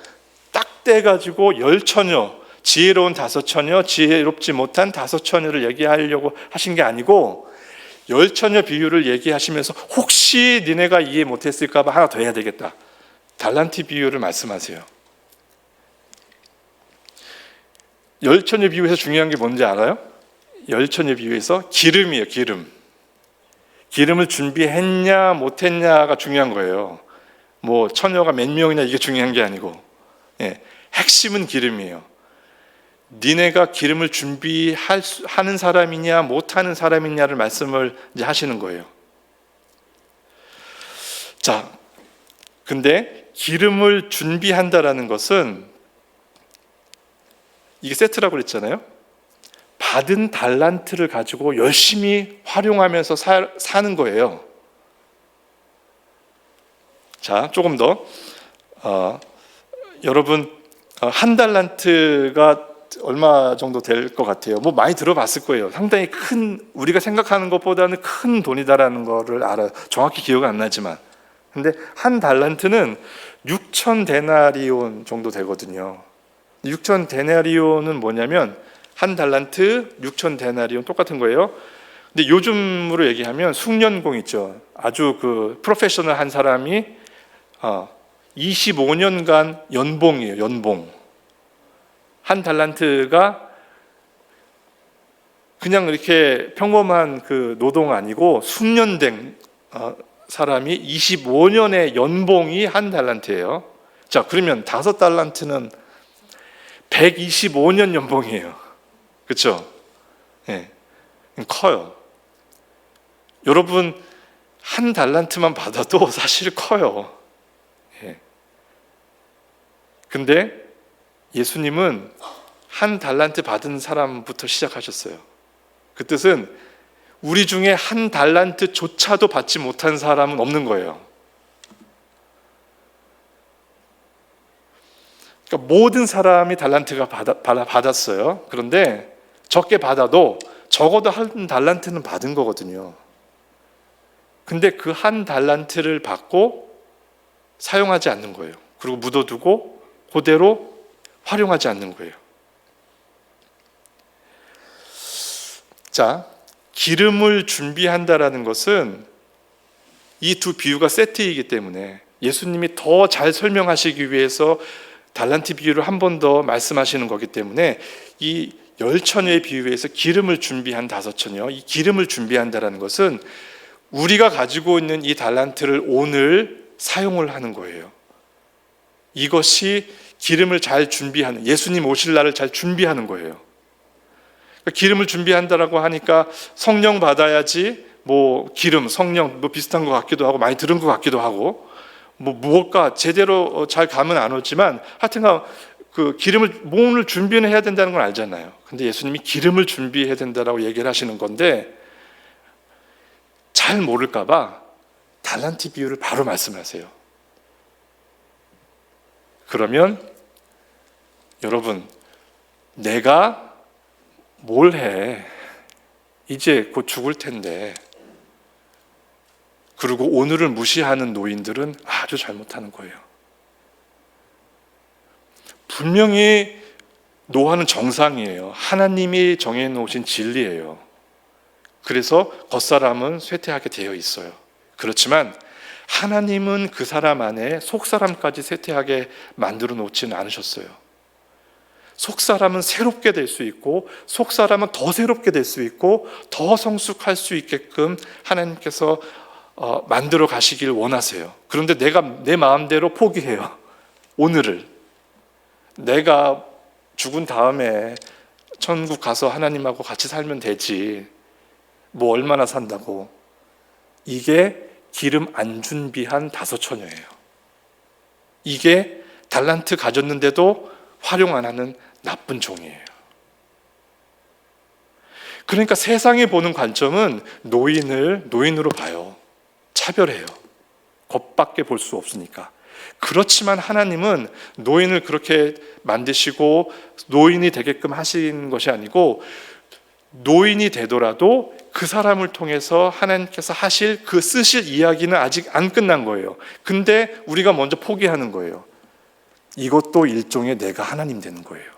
딱 떼가지고 열 처녀, 지혜로운 다섯 처녀, 지혜롭지 못한 다섯 처녀를 얘기하려고 하신 게 아니고 열 처녀 비유를 얘기하시면서 혹시 니네가 이해 못했을까 봐 하나 더 해야 되겠다. 달란트 비유를 말씀하세요. 열 처녀 비유에서 중요한 게 뭔지 알아요? 열 처녀 비유에서 기름이에요. 기름을 준비했냐 못했냐가 중요한 거예요. 뭐 처녀가 몇 명이냐 이게 중요한 게 아니고, 핵심은 기름이에요. 니네가 기름을 준비하는 사람이냐 못하는 사람이냐를 말씀을 이제 하시는 거예요. 자, 근데 기름을 준비한다라는 것은 이게 세트라고 그랬잖아요. 받은 달란트를 가지고 열심히 활용하면서 사는 거예요. 자, 조금 더 여러분 한 달란트가 얼마 정도 될 것 같아요? 뭐 많이 들어봤을 거예요. 상당히 큰, 우리가 생각하는 것보다는 큰 돈이다라는 거를 알아요. 정확히 기억은 안 나지만. 근데 한 달란트는 6천 데나리온 정도 되거든요. 6천 데나리온은 뭐냐면 한 달란트 6천 데나리온 똑같은 거예요. 근데 요즘으로 얘기하면 숙련공 있죠. 아주 그 프로페셔널 한 사람이 25년간 연봉이에요. 연봉. 한 달란트가 그냥 이렇게 평범한 그 노동 아니고 숙련된 사람이 25년의 연봉이 한 달란트예요. 자, 그러면 5달란트는 125년 연봉이에요. 그렇죠? 예, 커요. 여러분 한 달란트만 받아도 사실 커요. 예. 근데 예수님은 한 달란트 받은 사람부터 시작하셨어요. 그 뜻은 우리 중에 한 달란트조차도 받지 못한 사람은 없는 거예요. 그러니까 모든 사람이 달란트가 받았어요. 그런데 적게 받아도 적어도 한 달란트는 받은 거거든요. 근데 그 한 달란트를 받고 사용하지 않는 거예요. 그리고 묻어두고 그대로 활용하지 않는 거예요. 자, 기름을 준비한다라는 것은 이 두 비유가 세트이기 때문에 예수님이 더 잘 설명하시기 위해서 달란트 비유를 한 번 더 말씀하시는 거기 때문에 이 열 처녀의 비유에서 기름을 준비한 5처녀, 이 기름을 준비한다라는 것은 우리가 가지고 있는 이 달란트를 오늘 사용을 하는 거예요. 이것이 기름을 잘 준비하는, 예수님 오실 날을 잘 준비하는 거예요. 그러니까 기름을 준비한다라고 하니까 성령 받아야지 뭐 기름, 성령 뭐 비슷한 것 같기도 하고 많이 들은 것 같기도 하고 뭐 무엇과 제대로 잘 감은 안 오지만 하여튼간 그 기름을 몸을 준비는 해야 된다는 건 알잖아요. 근데 예수님이 기름을 준비해야 된다라고 얘기를 하시는 건데 잘 모를까 봐 달란트 비유를 바로 말씀하세요. 그러면 여러분, 내가 뭘 해? 이제 곧 죽을 텐데. 그리고 오늘을 무시하는 노인들은 아주 잘못하는 거예요. 분명히 노화는 정상이에요. 하나님이 정해놓으신 진리예요. 그래서 겉사람은 쇠퇴하게 되어 있어요. 그렇지만 하나님은 그 사람 안에 속사람까지 쇠퇴하게 만들어 놓지는 않으셨어요. 속사람은 새롭게 될 수 있고 속사람은 더 새롭게 될 수 있고 더 성숙할 수 있게끔 하나님께서 만들어 가시길 원하세요. 그런데 내가 내 마음대로 포기해요. 오늘을 내가 죽은 다음에 천국 가서 하나님하고 같이 살면 되지 뭐 얼마나 산다고. 이게 기름 안 준비한 5처녀예요. 이게 달란트 가졌는데도 활용 안 하는 나쁜 종이에요. 그러니까 세상이 보는 관점은 노인을 노인으로 봐요. 차별해요. 겉밖에 볼 수 없으니까. 그렇지만 하나님은 노인을 그렇게 만드시고 노인이 되게끔 하신 것이 아니고, 노인이 되더라도 그 사람을 통해서 하나님께서 하실 그 쓰실 이야기는 아직 안 끝난 거예요. 근데 우리가 먼저 포기하는 거예요. 이것도 일종의 내가 하나님 되는 거예요.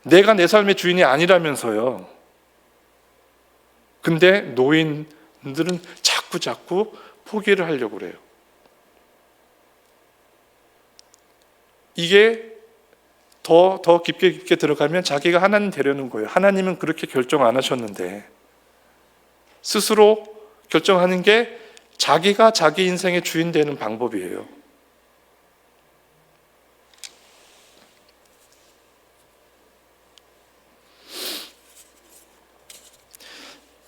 내가 내 삶의 주인이 아니라면서요. 근데 노인들은 자꾸 포기를 하려고 그래요. 이게 더 깊게 들어가면 자기가 하나님 되려는 거예요. 하나님은 그렇게 결정 안 하셨는데, 스스로 결정하는 게 자기가 자기 인생의 주인 되는 방법이에요.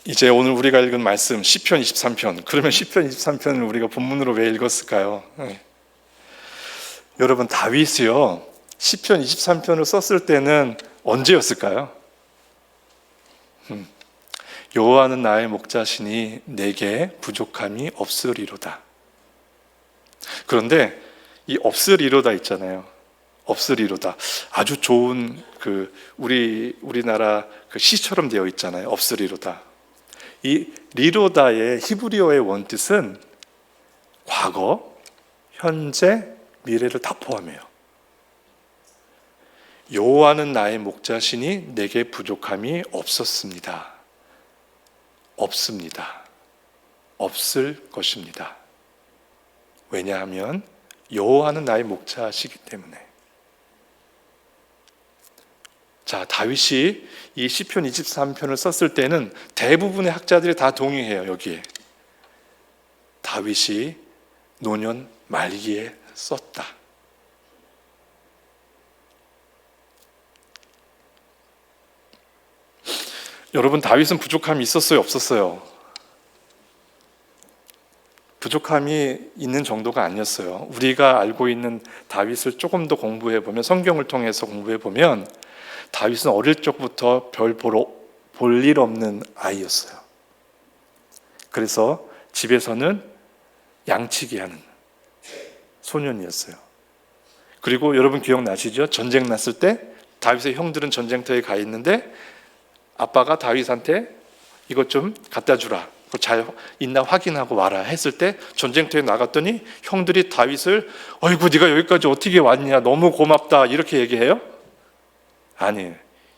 이제 오늘 우리가 읽은 말씀 시편 23편. 그러면 시편 23편을 우리가 본문으로 왜 읽었을까요? 여러분, 다윗이요, 시편 23편을 썼을 때는 언제였을까요? 여호와는 나의 목자시니 내게 부족함이 없으리로다. 그런데 이 없으리로다 있잖아요. 없으리로다. 아주 좋은 우리나라 그 시처럼 되어 있잖아요. 없으리로다. 이 리로다의 히브리어의 원뜻은 과거, 현재, 미래를 다 포함해요. 여호와는 나의 목자시니 내게 부족함이 없었습니다. 없습니다. 없을 것입니다. 왜냐하면 여호와는 나의 목자시기 때문에. 자, 다윗이 이 시편 23편을 썼을 때는 대부분의 학자들이 다 동의해요. 여기에 다윗이 노년 말기에 썼다. 여러분, 다윗은 부족함이 있었어요, 없었어요? 부족함이 있는 정도가 아니었어요. 우리가 알고 있는 다윗을 조금 더 공부해 보면, 성경을 통해서 공부해 보면, 다윗은 어릴 적부터 별 볼 일 없는 아이였어요. 그래서 집에서는 양치기 하는 소년이었어요. 그리고 여러분 기억나시죠? 전쟁 났을 때 다윗의 형들은 전쟁터에 가 있는데 아빠가 다윗한테 이것 좀 갖다 주라, 잘 있나 확인하고 와라 했을 때 전쟁터에 나갔더니 형들이 다윗을 어이구 네가 여기까지 어떻게 왔냐, 너무 고맙다 이렇게 얘기해요? 아니,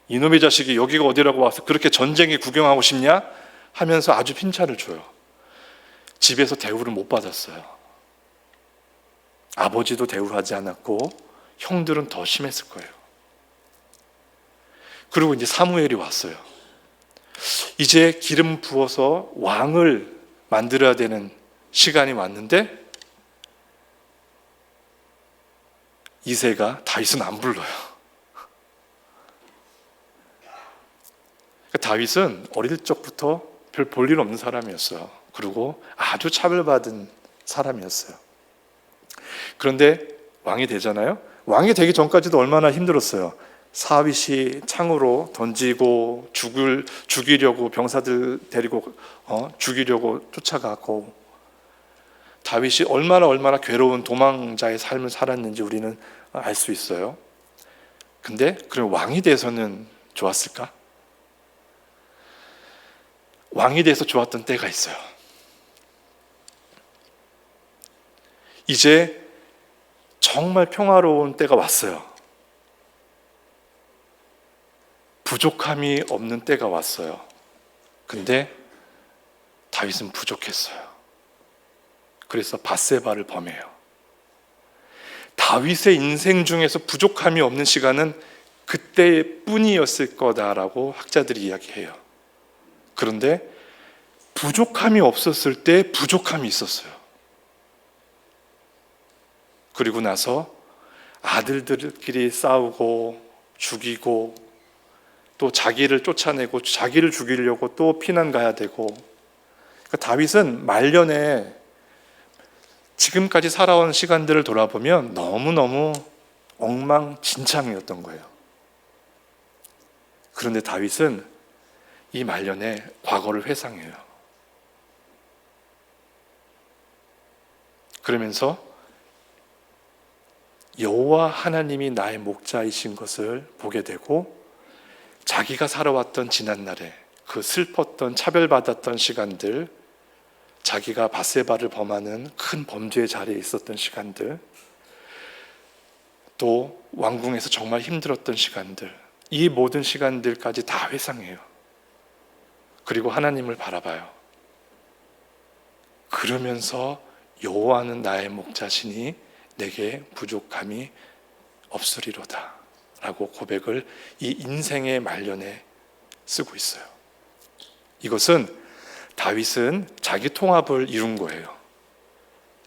이놈의 자식이 여기가 어디라고 와서 그렇게 전쟁에 구경하고 싶냐 하면서 아주 핀차를 줘요. 집에서 대우를 못 받았어요. 아버지도 대우하지 않았고 형들은 더 심했을 거예요. 그리고 이제 사무엘이 왔어요. 이제 기름 부어서 왕을 만들어야 되는 시간이 왔는데 이새가 다윗은 안 불러요. 다윗은 어릴 적부터 별 볼 일 없는 사람이었어요. 그리고 아주 차별받은 사람이었어요. 그런데 왕이 되잖아요. 왕이 되기 전까지도 얼마나 힘들었어요. 사윗이 창으로 던지고 죽이려고 병사들 데리고 죽이려고 쫓아가고, 다윗이 얼마나 괴로운 도망자의 삶을 살았는지 우리는 알 수 있어요. 근데 그럼 왕이 돼서는 좋았을까? 왕이 돼서 좋았던 때가 있어요. 이제 정말 평화로운 때가 왔어요. 부족함이 없는 때가 왔어요. 근데 다윗은 부족했어요. 그래서 밧세바를 범해요. 다윗의 인생 중에서 부족함이 없는 시간은 그때뿐이었을 거다라고 학자들이 이야기해요. 그런데 부족함이 없었을 때 부족함이 있었어요. 그리고 나서 아들들끼리 싸우고 죽이고 또 자기를 쫓아내고 자기를 죽이려고 또 피난 가야 되고, 그러니까 다윗은 말년에 지금까지 살아온 시간들을 돌아보면 너무너무 엉망진창이었던 거예요. 그런데 다윗은 이 말년에 과거를 회상해요. 그러면서 여호와 하나님이 나의 목자이신 것을 보게 되고, 자기가 살아왔던 지난날에 그 슬펐던 차별받았던 시간들, 자기가 밧세바를 범하는 큰 범죄의 자리에 있었던 시간들, 또 왕궁에서 정말 힘들었던 시간들, 이 모든 시간들까지 다 회상해요. 그리고 하나님을 바라봐요. 그러면서 여호와는 나의 목자시니 내게 부족함이 없으리로다 라고 고백을 이 인생의 말년에 쓰고 있어요. 이것은 다윗은 자기 통합을 이룬 거예요.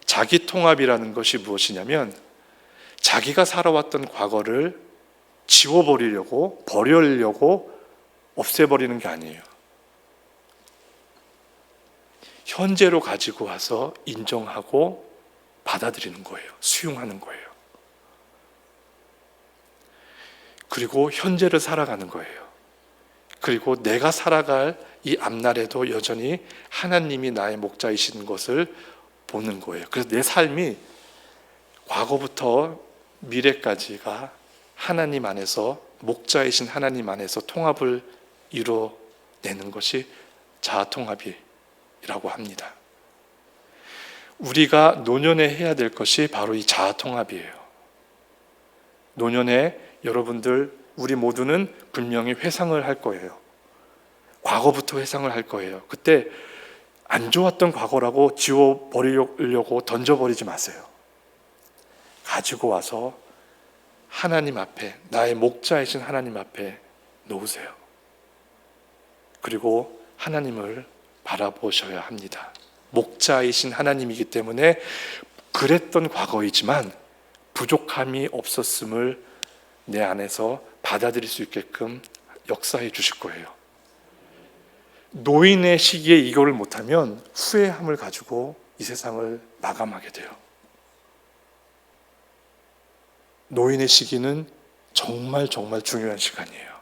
자기 통합이라는 것이 무엇이냐면, 자기가 살아왔던 과거를 지워버리려고, 버리려고 없애버리는 게 아니에요. 현재로 가지고 와서 인정하고 받아들이는 거예요. 수용하는 거예요. 그리고 현재를 살아가는 거예요. 그리고 내가 살아갈 이 앞날에도 여전히 하나님이 나의 목자이신 것을 보는 거예요. 그래서 내 삶이 과거부터 미래까지가 하나님 안에서, 목자이신 하나님 안에서 통합을 이루어내는 것이 자아통합이라고 합니다. 우리가 노년에 해야 될 것이 바로 이 자아통합이에요. 노년에 여러분들, 우리 모두는 분명히 회상을 할 거예요. 과거부터 회상을 할 거예요. 그때 안 좋았던 과거라고 지워버리려고 던져버리지 마세요. 가지고 와서 하나님 앞에, 나의 목자이신 하나님 앞에 놓으세요. 그리고 하나님을 바라보셔야 합니다. 목자이신 하나님이기 때문에 그랬던 과거이지만 부족함이 없었음을 내 안에서 받아들일 수 있게끔 역사해 주실 거예요. 노인의 시기에 이거를 못하면 후회함을 가지고 이 세상을 마감하게 돼요. 노인의 시기는 정말 중요한 시간이에요.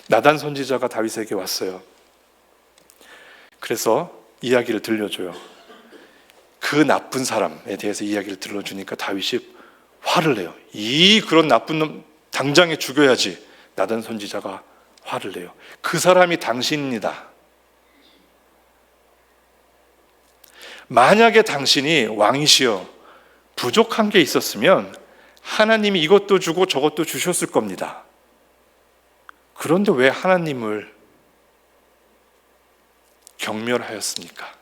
나단 선지자가 다윗에게 왔어요. 그래서 이야기를 들려줘요. 그 나쁜 사람에 대해서 이야기를 들려주니까 다윗이 화를 내요. 그런 나쁜 놈 당장에 죽여야지. 나단 선지자가 화를 내요. 그 사람이 당신입니다. 만약에 당신이 왕이시여 부족한 게 있었으면 하나님이 이것도 주고 저것도 주셨을 겁니다. 그런데 왜 하나님을 경멸하였습니까?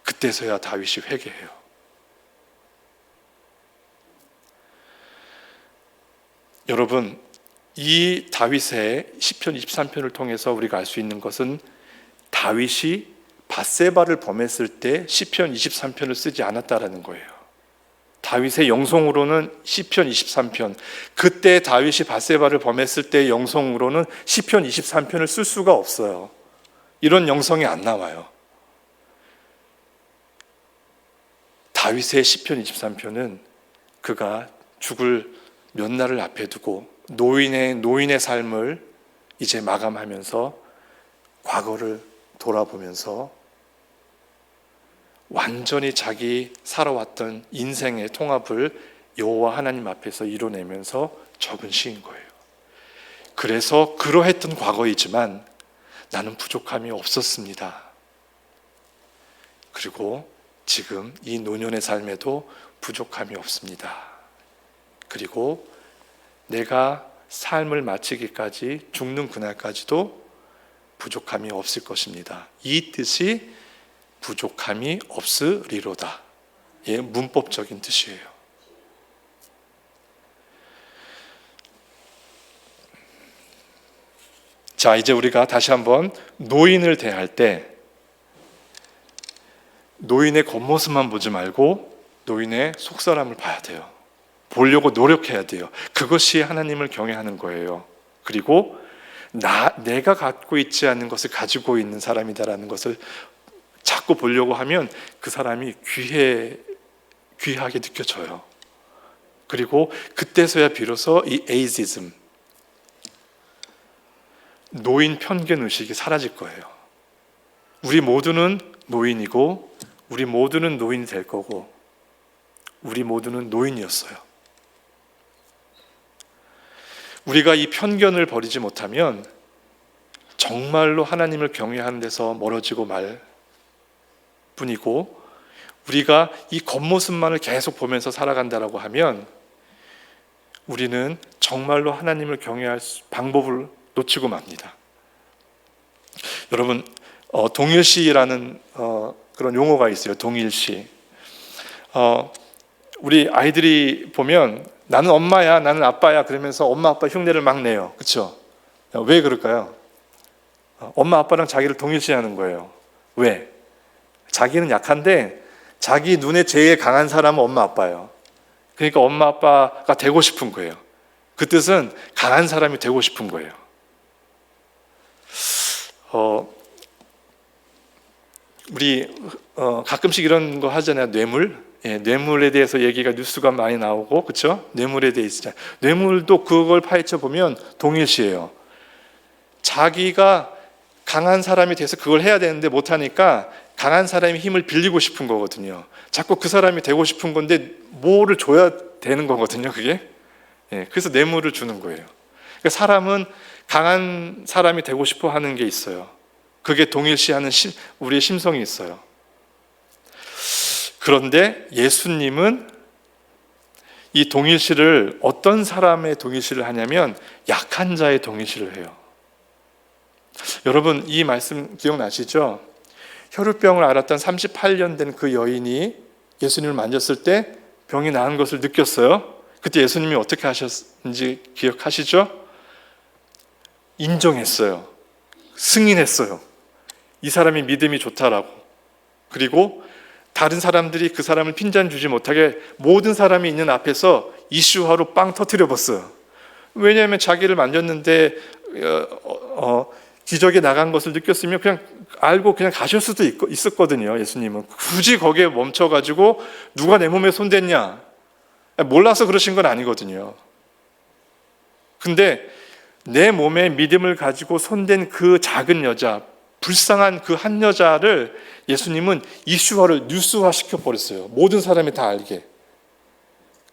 그때서야 다윗이 회개해요. 여러분, 이 다윗의 시편 23편을 통해서 우리가 알 수 있는 것은, 다윗이 밧세바를 범했을 때 시편 23편을 쓰지 않았다라는 거예요. 다윗의 영성으로는 시편 23편, 그때 다윗이 밧세바를 범했을 때 영성으로는 시편 23편을 쓸 수가 없어요. 이런 영성이 안 나와요. 다윗의 시편 23편은 그가 죽을 몇 날을 앞에 두고 노인의 삶을 이제 마감하면서 과거를 돌아보면서 완전히 자기 살아왔던 인생의 통합을 여호와 하나님 앞에서 이뤄내면서 적은 시인 거예요. 그래서 그러했던 과거이지만 나는 부족함이 없었습니다. 그리고 지금 이 노년의 삶에도 부족함이 없습니다. 그리고 내가 삶을 마치기까지, 죽는 그날까지도 부족함이 없을 것입니다. 이 뜻이 부족함이 없으리로다. 문법적인 뜻이에요. 자, 이제 우리가 다시 한번 노인을 대할 때 노인의 겉모습만 보지 말고 노인의 속사람을 봐야 돼요. 보려고 노력해야 돼요. 그것이 하나님을 경외하는 거예요. 그리고 내가 갖고 있지 않은 것을 가지고 있는 사람이다라는 것을 자꾸 보려고 하면 그 사람이 귀하게 느껴져요. 그리고 그때서야 비로소 이 에이지즘, 노인 편견 의식이 사라질 거예요. 우리 모두는 노인이고 우리 모두는 노인이 될 거고 우리 모두는 노인이었어요. 우리가 이 편견을 버리지 못하면 정말로 하나님을 경외하는 데서 멀어지고 말 뿐이고, 우리가 이 겉모습만을 계속 보면서 살아간다라고 하면 우리는 정말로 하나님을 경외할 방법을 놓치고 맙니다. 여러분, 동일시라는 그런 용어가 있어요. 동일시. 우리 아이들이 보면 나는 엄마야, 나는 아빠야 그러면서 엄마 아빠 흉내를 막 내요. 그렇죠? 왜 그럴까요? 엄마 아빠랑 자기를 동일시하는 거예요. 왜? 자기는 약한데 자기 눈에 제일 강한 사람은 엄마 아빠예요. 그러니까 엄마 아빠가 되고 싶은 거예요. 그 뜻은 강한 사람이 되고 싶은 거예요. 우리 가끔씩 이런 거 하잖아요. 뇌물. 뇌물에 대해서 얘기가 뉴스가 많이 나오고, 그렇죠? 뇌물에 대해서 뇌물도 그걸 파헤쳐 보면 동일시예요. 자기가 강한 사람이 돼서 그걸 해야 되는데 못하니까 강한 사람의 힘을 빌리고 싶은 거거든요. 자꾸 그 사람이 되고 싶은 건데 뭐를 줘야 되는 거거든요, 그게. 그래서 뇌물을 주는 거예요. 그러니까 사람은 강한 사람이 되고 싶어 하는 게 있어요. 그게 동일시하는 우리의 심성이 있어요. 그런데 예수님은 이 동일시를 어떤 사람의 동일시를 하냐면 약한 자의 동일시를 해요. 여러분, 이 말씀 기억나시죠? 혈우병을 앓았던 38년 된 그 여인이 예수님을 만졌을 때 병이 나은 것을 느꼈어요. 그때 예수님이 어떻게 하셨는지 기억하시죠? 인정했어요. 승인했어요. 이 사람이 믿음이 좋다라고. 그리고 다른 사람들이 그 사람을 핀잔 주지 못하게 모든 사람이 있는 앞에서 이슈화로 빵 터뜨려 봤어요. 왜냐하면 자기를 만졌는데 기적이 나간 것을 느꼈으면 그냥 알고 그냥 가실 수도 있었거든요. 예수님은 굳이 거기에 멈춰가지고 누가 내 몸에 손댔냐, 몰라서 그러신 건 아니거든요. 근데 내 몸에 믿음을 가지고 손댄 그 작은 여자, 불쌍한 그 한 여자를 예수님은 이슈화를 뉴스화 시켜버렸어요. 모든 사람이 다 알게.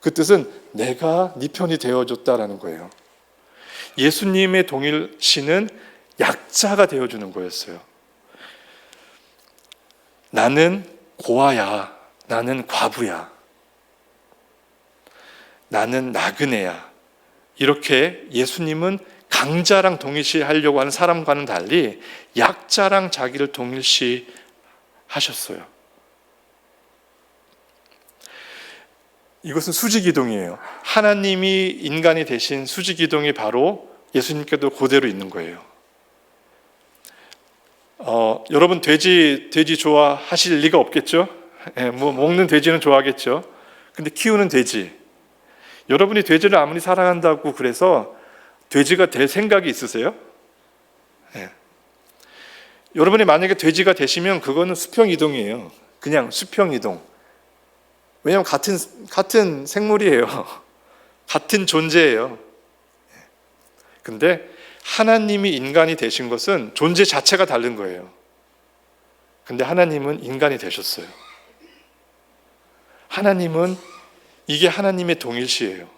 그 뜻은 내가 네 편이 되어줬다라는 거예요. 예수님의 동일시는 약자가 되어주는 거였어요. 나는 고아야, 나는 과부야, 나는 나그네야. 이렇게 예수님은 강자랑 동일시하려고 하는 사람과는 달리 약자랑 자기를 동일시 하셨어요. 이것은 수지기둥이에요. 하나님이 인간이 되신 수지기둥이 바로 예수님께도 그대로 있는 거예요. 여러분 돼지 좋아하실 리가 없겠죠? 뭐 먹는 돼지는 좋아하겠죠. 근데 키우는 돼지, 여러분이 돼지를 아무리 사랑한다고 그래서 돼지가 될 생각이 있으세요? 여러분이 만약에 돼지가 되시면 그거는 수평이동이에요. 그냥 수평이동. 왜냐하면 같은 생물이에요. 같은 존재예요. 근데 하나님이 인간이 되신 것은 존재 자체가 다른 거예요. 근데 하나님은 인간이 되셨어요. 하나님은, 이게 하나님의 동일시예요.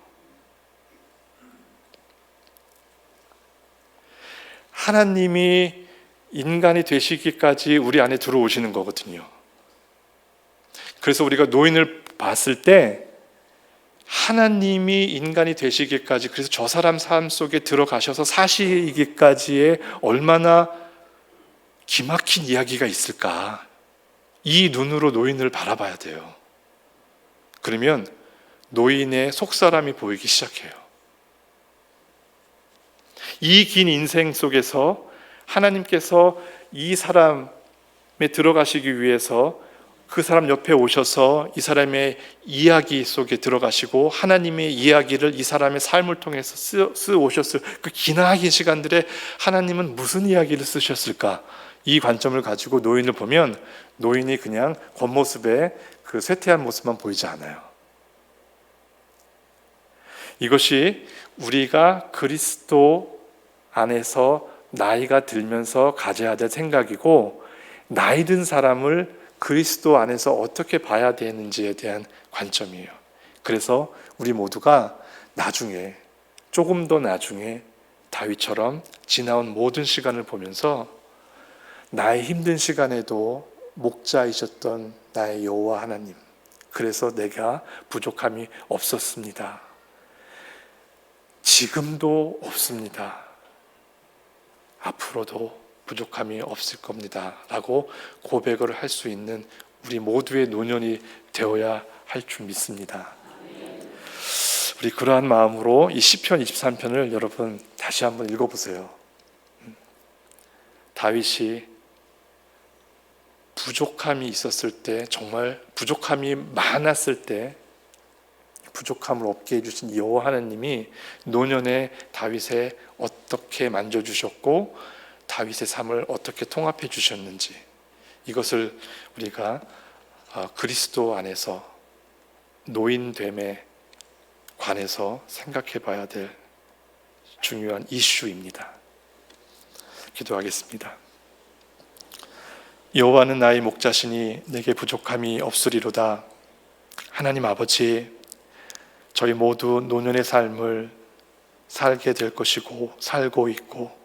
하나님이 인간이 되시기까지 우리 안에 들어오시는 거거든요. 그래서 우리가 노인을 봤을 때 하나님이 인간이 되시기까지, 그래서 저 사람 삶 속에 들어가셔서 사시기까지의 얼마나 기막힌 이야기가 있을까, 이 눈으로 노인을 바라봐야 돼요. 그러면 노인의 속사람이 보이기 시작해요. 이 긴 인생 속에서 하나님께서 이 사람에 들어가시기 위해서 그 사람 옆에 오셔서 이 사람의 이야기 속에 들어가시고 하나님의 이야기를 이 사람의 삶을 통해서 쓰오셨을 그 기나긴 시간들에 하나님은 무슨 이야기를 쓰셨을까? 이 관점을 가지고 노인을 보면 노인이 그냥 겉모습에 그 쇠퇴한 모습만 보이지 않아요. 이것이 우리가 그리스도 안에서 나이가 들면서 가져야 될 생각이고, 나이 든 사람을 그리스도 안에서 어떻게 봐야 되는지에 대한 관점이에요. 그래서 우리 모두가 나중에, 조금 더 나중에 다윗처럼 지나온 모든 시간을 보면서 나의 힘든 시간에도 목자이셨던 나의 여호와 하나님, 그래서 내가 부족함이 없었습니다. 지금도 없습니다. 앞으로도 부족함이 없을 겁니다. 라고 고백을 할 수 있는 우리 모두의 노년이 되어야 할 줄 믿습니다. 우리 그러한 마음으로 이 시편 23편을 여러분 다시 한번 읽어보세요. 다윗이 부족함이 있었을 때, 정말 부족함이 많았을 때 부족함을 없게 해주신 여호와 하나님이 노년에 다윗에 어떻게 만져주셨고 다윗의 삶을 어떻게 통합해 주셨는지, 이것을 우리가 그리스도 안에서 노인됨에 관해서 생각해 봐야 될 중요한 이슈입니다. 기도하겠습니다. 여호와는 나의 목자시니 내게 부족함이 없으리로다. 하나님 아버지, 저희 모두 노년의 삶을 살게 될 것이고 살고 있고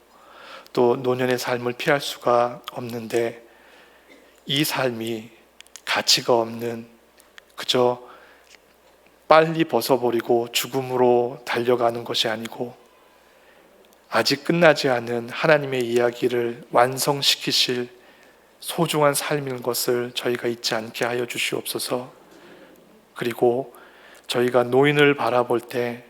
또 노년의 삶을 피할 수가 없는데, 이 삶이 가치가 없는, 그저 빨리 벗어버리고 죽음으로 달려가는 것이 아니고 아직 끝나지 않은 하나님의 이야기를 완성시키실 소중한 삶인 것을 저희가 잊지 않게 하여 주시옵소서. 그리고 저희가 노인을 바라볼 때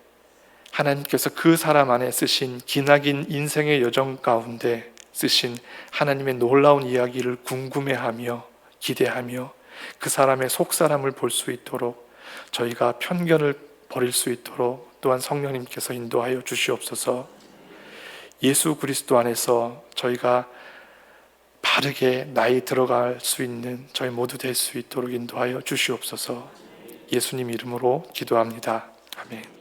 하나님께서 그 사람 안에 쓰신 기나긴 인생의 여정 가운데 쓰신 하나님의 놀라운 이야기를 궁금해하며 기대하며 그 사람의 속사람을 볼 수 있도록, 저희가 편견을 버릴 수 있도록 또한 성령님께서 인도하여 주시옵소서. 예수 그리스도 안에서 저희가 바르게 나이 들어갈 수 있는 저희 모두 될 수 있도록 인도하여 주시옵소서. 예수님 이름으로 기도합니다. 아멘.